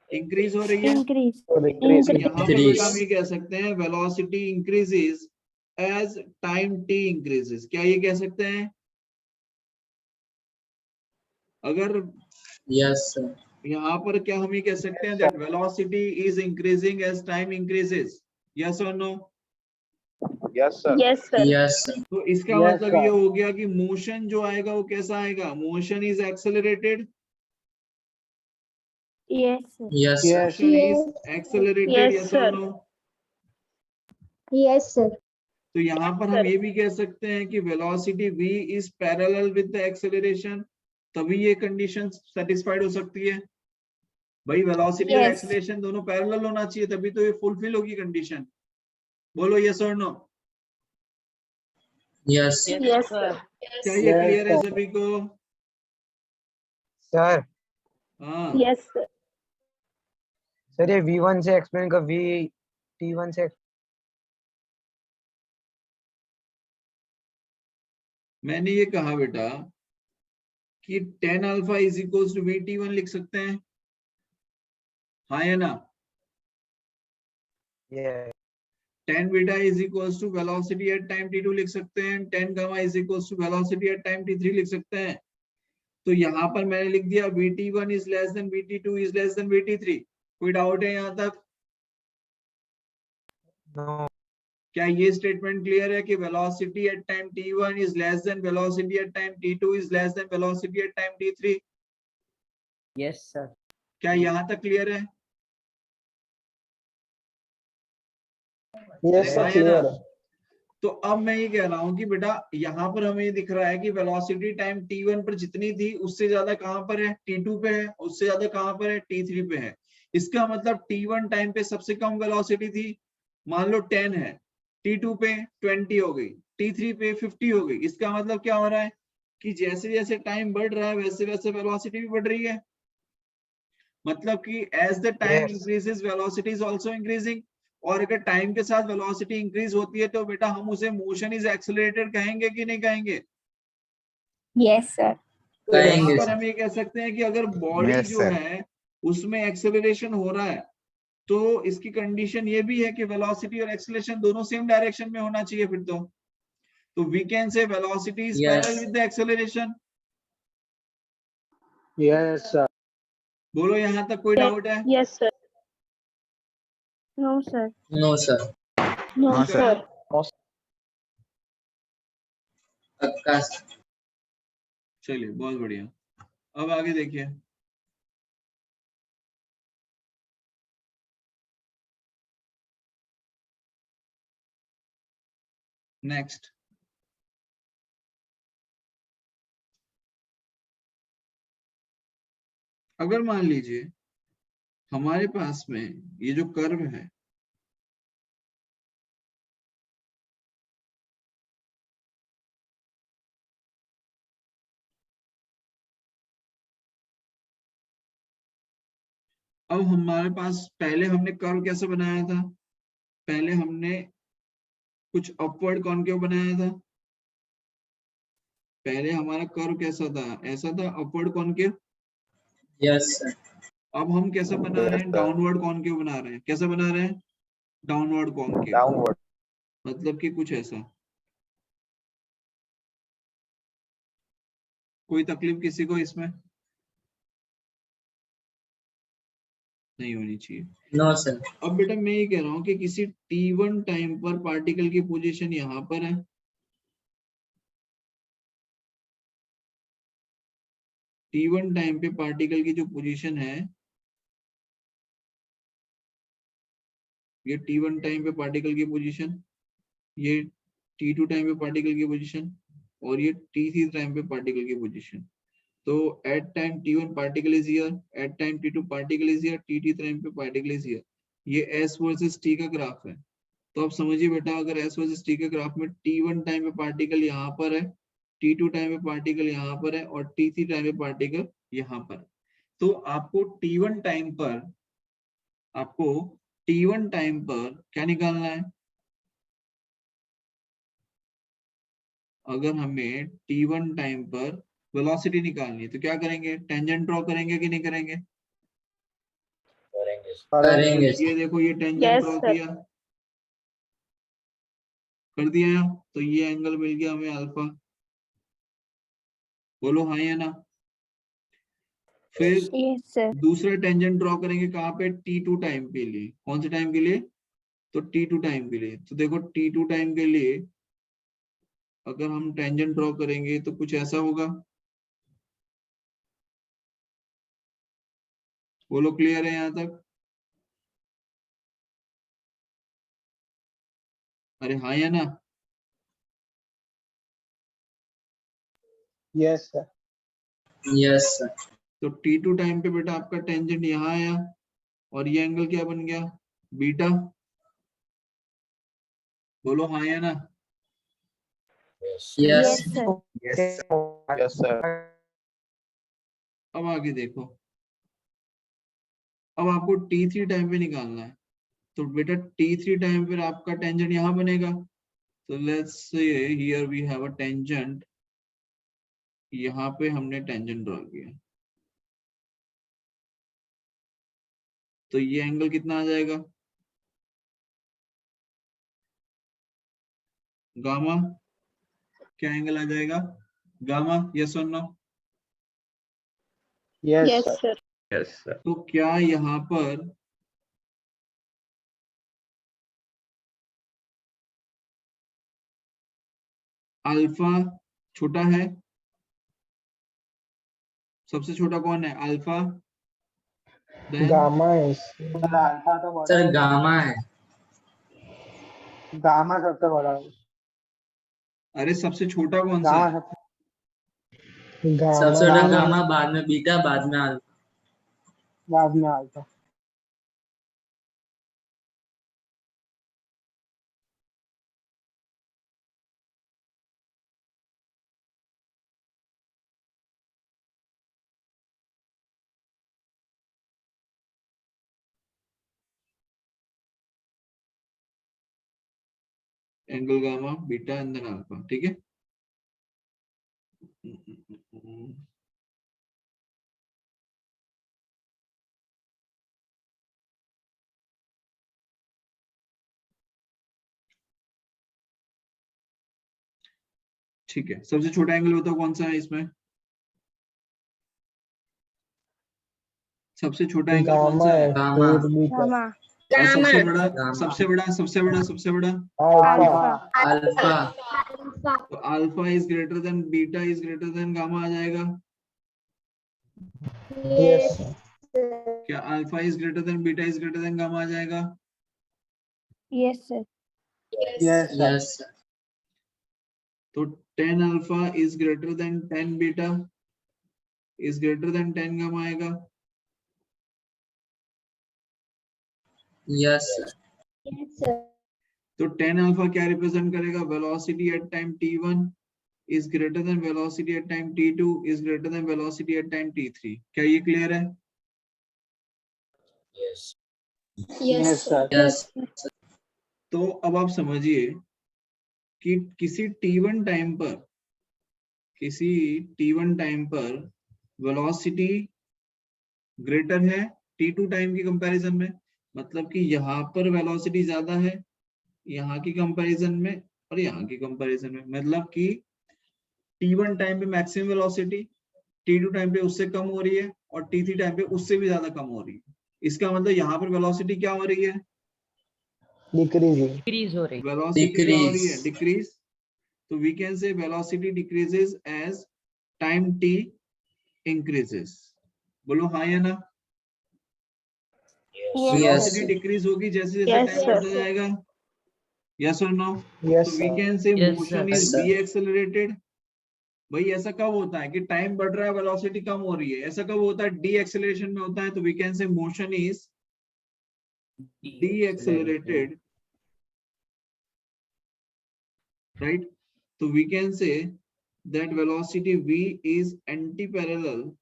इंक्रीज हो रही है। Increase. और increase तो Increase. यहाँ पे Increase. बेटा हम ये कह सकते हैं velocity increases as time t increases. क्या ये कह सकते हैं? अगर यस सर। यहाँ पर क्या हम ये कह सकते हैं that velocity is increasing as time increases? Yes और no? Yes, sir. Yes, sir. Yes sir. तो इसका Yes, मतलब sir. ये हो गया कि मोशन जो आएगा वो कैसा आएगा? Motion is accelerated. Yes, sir. Yes sir. Yes. Motion is accelerated. Yes, yes और sir. नो? Yes, sir. तो यहाँ पर Sir. हम ये भी कह सकते हैं कि velocity v is parallel with the acceleration, तभी ये कंडीशन सेटिस्फाइड हो सकती है। भाई वेलोसिटी और Yes. एक्सेलरेशन दोनों पैरेलल होना चाहिए, तभी तो ये फुलफिल होगी कंडीशन। बोलो यस और नो? यस। Yes, sir. क्या ये Yes, क्लियर है sir. सभी को? सर हाँ Yes, sir. सर ये V1 से एक्सप्लेन कर VT1 से मैंने ये कहा बेटा कि 10 alpha is equals to VT1 लिख सकते हैं, हाँ या ना? ये 10 beta is equals to velocity at time t2 लिख सकते हैं, 10 gamma is equals to velocity at time t3 लिख सकते हैं। तो यहाँ पर मैंने लिख दिया VT1 is less than VT2 is less than VT3। कोई डाउट है यहाँ तक? नो क्या ये स्टेटमेंट क्लियर है कि velocity at time t1 is less than velocity at time t2 is less than velocity at time t3? Yes sir. क्या यहाँ तक क्लियर है? यस हाँ सर या ना? क्लियर है। तो अब मैं ये कह रहा हूँ कि बेटा यहाँ पर हमें ये दिख रहा है कि वेलोसिटी टाइम t1 पर जितनी थी उससे ज्यादा कहाँ पर है? t2 पे है। उससे ज्यादा कहाँ पर है? t3 पे है। इसका मतलब t1 टाइम पे सबसे कम वेलोसिटी थी, मान लो 10 है, t2 पे 20 हो गई, t3 पे 50 हो गई। इसका मतलब क्या हो रहा है कि जैसे जैसे टाइम बढ़ रहा है वैसे वैसे वेलोसिटी भी बढ़ रही है। मतलब कि as the time Yes. Increases velocity is also increasing. और अगर टाइम के साथ वेलोसिटी इंक्रीज होती है तो बेटा हम उसे मोशन इज एक्सेलरेटेड कहेंगे कि नहीं कहेंगे? Yes, sir. तो यहाँ कहेंगे पर सर। हम ये कह सकते हैं कि अगर बॉडी Yes, जो sir. है उसमें एक्सेलरेशन हो रहा है तो इसकी कंडीशन ये भी है कि वेलोसिटी और एक्सेलरेशन दोनों सेम डायरेक्शन में होना चाहिए फिर तो। तो we can say velocity is Yes. Parallel with the acceleration. Yes sir. बोलो यहाँ तक कोई डाउट है? Yes, sir. No sir. No, sir. No, हाँ, sir. पक्का। चलिए बहुत बढ़िया। अब आगे देखिए, नेक्स्ट। अगर मान लीजिए हमारे पास में ये जो कर्व है, अब हमारे पास पहले हमने कर्व कैसे बनाया था? पहले हमने कुछ अपवर्ड कॉनकेव बनाया था। पहले हमारा कर्व कैसा था? ऐसा था, अपवर्ड कॉनकेव। Yes, sir. अब हम कैसा बना रहे हैं? डाउनवर्ड कॉनकेव बना रहे हैं। कैसा बना रहे हैं? Downward concave. Downward. मतलब कि कुछ ऐसा। कोई तकलीफ किसी को इसमें नहीं होनी चाहिए। No, sir. अब बेटा मैं ये कह रहा हूँ कि किसी t1 टाइम पर पार्टिकल की पोजीशन यहाँ पर है, t1 टाइम पे पार्टिकल की जो पोजीशन है, ये t1 टाइम पे पार्टिकल की पोजीशन, ये t2 टाइम पे पार्टिकल की पोजीशन, और ये t3 टाइम पे पार्टिकल की पोजीशन। तो at time t1 particle is here, at time t2 particle is here, t3 time पे पार्टिकल इज हियर। ये s वर्सेस t का ग्राफ है। तो आप समझिए बेटा, अगर s वर्सेस t के ग्राफ में t1 टाइम पे पार्टिकल यहाँ पर है, t2 टाइम पे पार्टिकल यहाँ पर है, और t3 टाइम पे पार्टिकल यहाँ पर है। तो आपको t1 टाइम पर क्या निकालना है? अगर हमें t1 टाइम पर वेलोसिटी निकालनी है तो क्या करेंगे? टेंजेंट ड्रॉ करेंगे कि नहीं करेंगे? करेंगे। ये देखो, ये टेंजेंट Yes, ड्रॉ sir. किया, कर दिया, तो ये एंगल मिल गया हमें अल्फा। बोलो हाँ या ना? फिर यस सर। दूसरा टेंजेंट ड्रॉ करेंगे कहाँ पे? t2 टाइम के लिए। कौन से टाइम के लिए? तो t2 टाइम के लिए। तो देखो t2 टाइम के लिए अगर हम टेंजेंट ड्रॉ करेंगे तो कुछ ऐसा होगा। बोलो क्लियर है यहाँ तक? अरे हाँ या ना? Yes sir. Yes, sir. तो t2 टाइम पे बेटा आपका टेंजेंट यहाँ आया, और ये एंगल क्या बन गया? बीटा। बोलो हाँ या ना? Yes. Yes sir. Yes, sir. अब आगे देखो, अब आपको t3 टाइम पे निकालना है। तो बेटा t3 टाइम पे आपका टेंजेंट यहाँ बनेगा। तो let's say here we have a tangent, यहाँ पे हमने टेंजेंट ड्रॉ किया, तो ये एंगल कितना आ जाएगा? गामा। क्या एंगल आ जाएगा? गामा। यस और no? Yes Yes, sir. sir. Yes, sir. तो क्या यहाँ पर अल्फा छोटा है? सबसे छोटा कौन है? अल्फा। देन गामा है सर। अल्फा तो बड़ा Sir, है। gamma है। गामा सबसे बड़ा है। अरे सबसे छोटा कौन सा गामा है? सबसे सबसे छोटा गामा गामा, बाद में बीटा, बाद में अल्फा। बाद में alpha. Angle gamma, beta and then alpha. ठीक है। ठीक है, सबसे छोटा एंगल बताओ कौन सा है इसमें? सबसे छोटा एंगल कौन सा है? गामा गामा और सबसे बड़ा गामा सबसे बड़ा सबसे बड़ा सबसे बड़ा? अल्फा अल्फा तो alpha is greater than beta is greater than gamma आ जाएगा। क्या alpha is greater than beta is greater than gamma आ जाएगा? यस सर यस तो 10 alpha is greater than 10 beta is greater than 10 gamma आएगा। Yes तो 10 alpha क्या represent करेगा? Velocity at time t1 is greater than velocity at time t2 is greater than velocity at time t3। क्या ये clear है? Yes, sir. Yes तो अब आप समझिए कि किसी t1 टाइम पर वेलोसिटी ग्रेटर है t2 टाइम की कंपैरिजन में, मतलब कि यहाँ पर वेलोसिटी ज्यादा है यहाँ की कंपैरिजन में और यहाँ की कंपैरिजन में, मतलब कि t1 टाइम पे मैक्सिमम वेलोसिटी t2 टाइम पे उससे कम हो रही है और t3 टाइम पे उससे भी ज्यादा कम हो रही है। इसका मतलब यहाँ पर वेलोसिटी क्या हो रही है? डिक्रीज हो रही। वेलोसिटी क्या हो रही है? डिक्रीज। तो we can say velocity decreases as time t increases. बोलो हाँ या ना? वेलोसिटी डिक्रीज होगी जैसे जैसे Yes, टाइम sir. बढ़ता जाएगा। यस और नो? तो we can say Yes, motion sir. Is be accelerated. भाई ऐसा कब होता है कि टाइम बढ़ रहा है वेलोसिटी कम हो रही है? ऐसा कब होता है? डी एक्सेलरेशन में होता है। तो we can say motion is de accelerated, right? So we can say that velocity v is anti-parallel.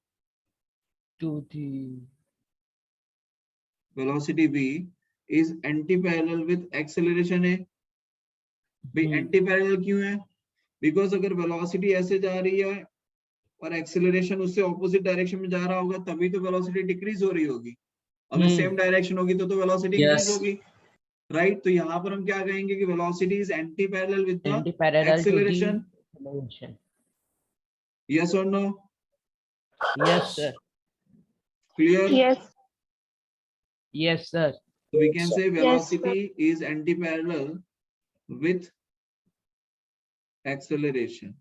To the Velocity v is anti-parallel with acceleration a। भाई anti-parallel क्यों है? Because अगर velocity ऐसे जा रही है और acceleration उससे opposite direction में जा रहा होगा तभी तो velocity decrease हो रही होगी। अगर same direction होगी तो velocity increase Yes. होगी, right? तो यहाँ पर हम क्या कहेंगे कि velocity is anti-parallel with the anti-parallel to acceleration। the motion. Yes or no? Yes, sir. Clear? Yes. Yes, sir. So we can say Yes, sir. velocity is anti-parallel with acceleration।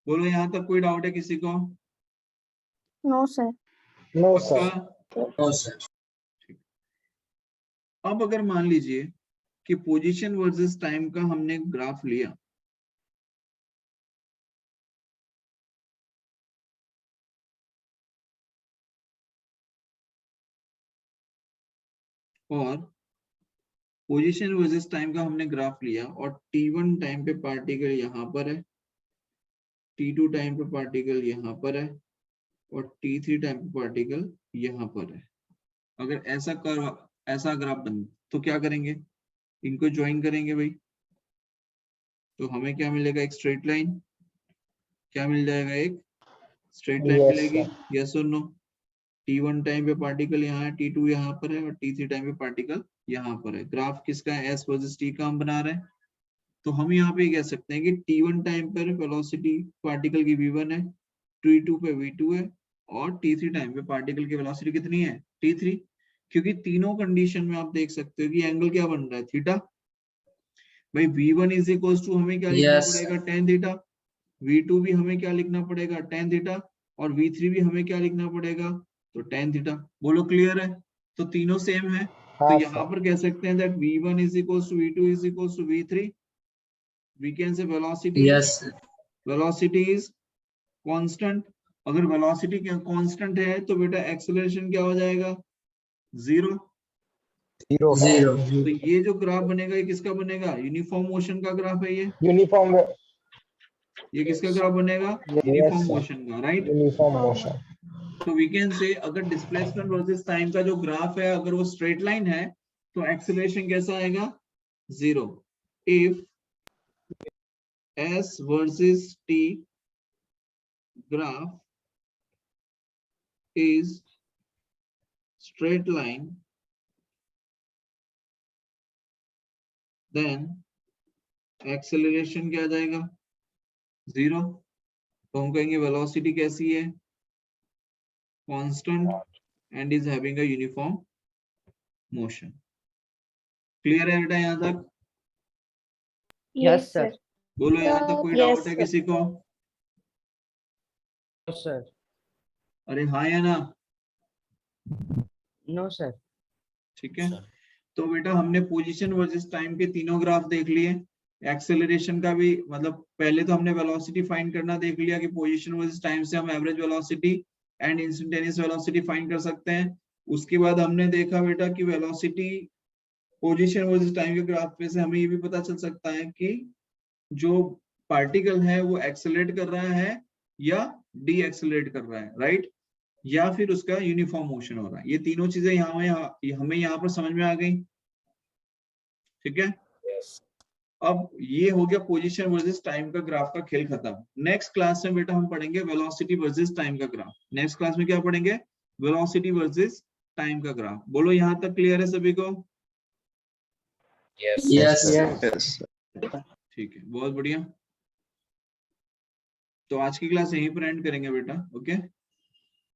बोलो यहाँ तक कोई डाउट है किसी को? No sir पक्का? No sir अब अगर मान लीजिए कि पोजीशन वर्सेस टाइम का हमने ग्राफ लिया और पोजीशन वर्सेस टाइम का हमने ग्राफ लिया और t1 टाइम पे पार्टिकल यहाँ पर है, t2 टाइम पे पार्टिकल यहाँ पर है और t3 टाइम पे पार्टिकल यहाँ पर है। अगर ऐसा ग्राफ बन तो क्या करेंगे? इनको ज्वाइन करेंगे भाई, तो हमें क्या मिलेगा? एक स्ट्रेट लाइन। क्या मिल जाएगा? एक स्ट्रेट लाइन मिलेगी। यस और नो? t1 टाइम पे पार्टिकल यहाँ है, t2 यहाँ पर है और t3 टाइम पे पार्टिकल यहाँ पर है। ग्राफ किसका है? s वर्सेस t का हम बना रहे हैं। तो हम यहाँ पे कह सकते हैं कि t1 टाइम पर वेलोसिटी पार्टिकल की v1 है, t2 पे v2 है और t3 टाइम पे पार्टिकल की वेलोसिटी कितनी है? t3। क्योंकि तीनों कंडीशन में आप देख सकते हो कि एंगल क्या बन रहा है? थीटा। भाई v1 इज इक्वल्स टू हमें क्या लिखना Yes. पड़ेगा? tan theta. v2 भी हमें क्या लिखना पड़ेगा? tan theta. और v3 भी हमें क्या लिखना पड़ेगा? तो tan थीटा। बोलो क्लियर है? तो तीनों सेम है। तो यहाँ पर कह सकते हैं that v1 is equals to v2 is equals to v3। we can say Yes. velocity is constant। अगर velocity constant है तो बेटा acceleration क्या हो जाएगा? जीरो। Zero. तो ये जो ग्राफ बनेगा ये किसका बनेगा? यूनिफॉर्म मोशन का ग्राफ है ये। यूनिफॉर्म ये किसका ग्राफ बनेगा? यूनिफॉर्म मोशन का, राइट? Uniform motion. तो वी कैन से अगर डिस्प्लेसमेंट वर्सेस टाइम का जो ग्राफ है अगर वो स्ट्रेट लाइन है तो एक्सेलरेशन कैसा आएगा? Zero. If s versus t graph is straight line, then acceleration क्या आ जाएगा 0। तो हम कहेंगे वेलोसिटी कैसी है constant and is having a uniform motion. Clear है बेटा यहाँ तक? Yes sir. बोलो यहाँ तक कोई Yes, डाउट है sir. किसी को? सर अरे हाँ या ना? No sir. ठीक है, तो बेटा हमने पोजीशन वर्सेस टाइम के तीनों ग्राफ देख लिए। एक्सेलरेशन का भी मतलब पहले तो हमने वेलोसिटी फाइंड करना देख लिया कि पोजीशन वर्सेस टाइम से हम average velocity and instantaneous velocity find कर सकते हैं। उसके बाद हमने देखा बेटा कि वेलोसिटी पोजीशन वर्सेस टाइम के ग्राफ पे से हमें ये भी पता चल सकता है कि जो पार्टिकल है वो एक्सेलरेट कर रहा है या डी एक्सेलरेट कर रहा है, राइट, या फिर उसका यूनिफॉर्म मोशन हो रहा है। ये तीनों चीजें हमें यहाँ पर समझ में आ गई। ठीक है, अब ये हो गया पोजीशन वर्सेस टाइम का ग्राफ का खेल खत्म। नेक्स्ट क्लास में बेटा हम पढ़ेंगे वेलोसिटी वर्सेस टाइम का ग्राफ। नेक्स्ट क्लास में क्या पढ़ेंगे? वेलोसिटी वर्सेस टाइम का ग्राफ। बोलो यहाँ तक क्लियर है सभी को? Yes Yes. ठीक है, बहुत बढ़िया। तो आज की क्लास यहीं पर एंड करेंगे बेटा। ओके।